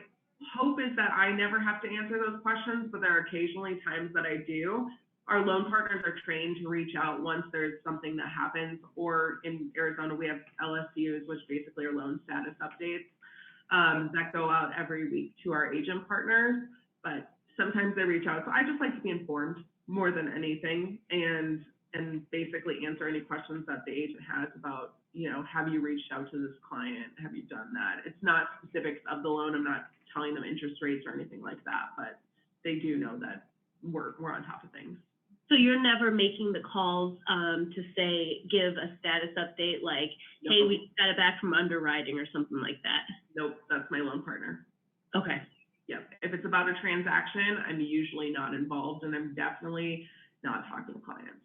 hope is that I never have to answer those questions, but there are occasionally times that I do. Our loan partners are trained to reach out once there's something that happens, or in Arizona, we have LSUs, which basically are loan status updates that go out every week to our agent partners, but sometimes they reach out. So I just like to be informed more than anything, and basically answer any questions that the agent has about, you know, have you reached out to this client? Have you done that? It's not specifics of the loan. I'm not telling them interest rates or anything like that, but they do know that we're on top of things. So you're never making the calls to say, give a status update like, hey, we got it back from underwriting or something like that? Nope, that's my loan partner. Okay. Yep. If it's about a transaction, I'm usually not involved, and I'm definitely not talking to clients.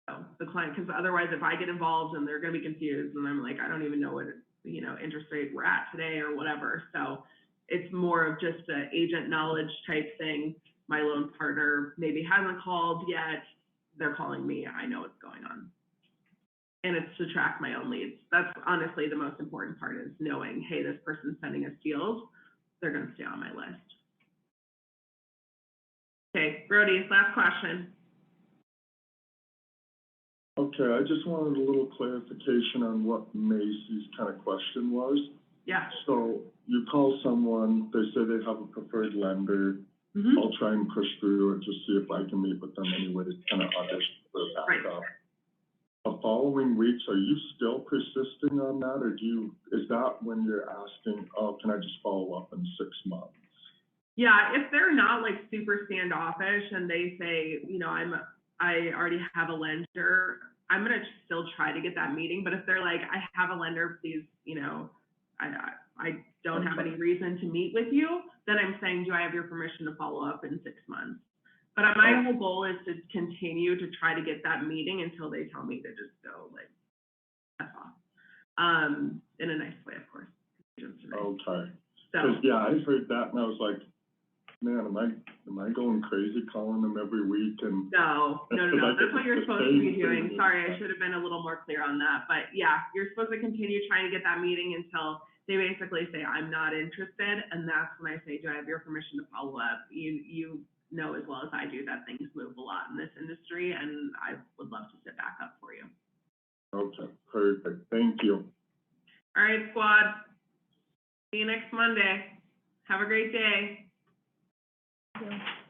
So the client, because otherwise if I get involved and they're going to be confused and I'm like, I don't even know what, you know, interest rate we're at today or whatever. So it's more of just an agent knowledge type thing. my loan partner maybe hasn't called yet, they're calling me, I know what's going on. And it's to track my own leads. That's honestly the most important part, is knowing, hey, this person's sending us deals, they're gonna stay on my list. Okay, Brody, last question. Okay, I just wanted a little clarification on what Macy's kind of question was. Yeah. So you call someone, they say they have a preferred lender. Mhm. I'll try and push through and just see if I can meet with them anyway to kind of audition for a backup. The following weeks, are you still persisting on that, or is that when you're asking, oh, can I just follow up in 6 months? Yeah, if they're not like super standoffish and they say, you know, I already have a lender, I'm gonna still try to get that meeting. But if they're like, I have a lender, please, you know, I don't have any reason to meet with you, then I'm saying, do I have your permission to follow up in 6 months? But my whole goal is to continue to try to get that meeting until they tell me to just go like, that's off. In a nice way, of course. Okay. So, Yeah, I heard that and I was like, man, am I going crazy calling them every week? And no, that's what you're supposed to be doing. Sorry, I should have been a little more clear on that. But yeah, you're supposed to continue trying to get that meeting until they basically say, I'm not interested. And that's when I say, do I have your permission to follow up? You know as well as I do that things move a lot in this industry, and I would love to sit back up for you. Okay, perfect. Thank you. All right, squad. See you next Monday. Have a great day. Thank you.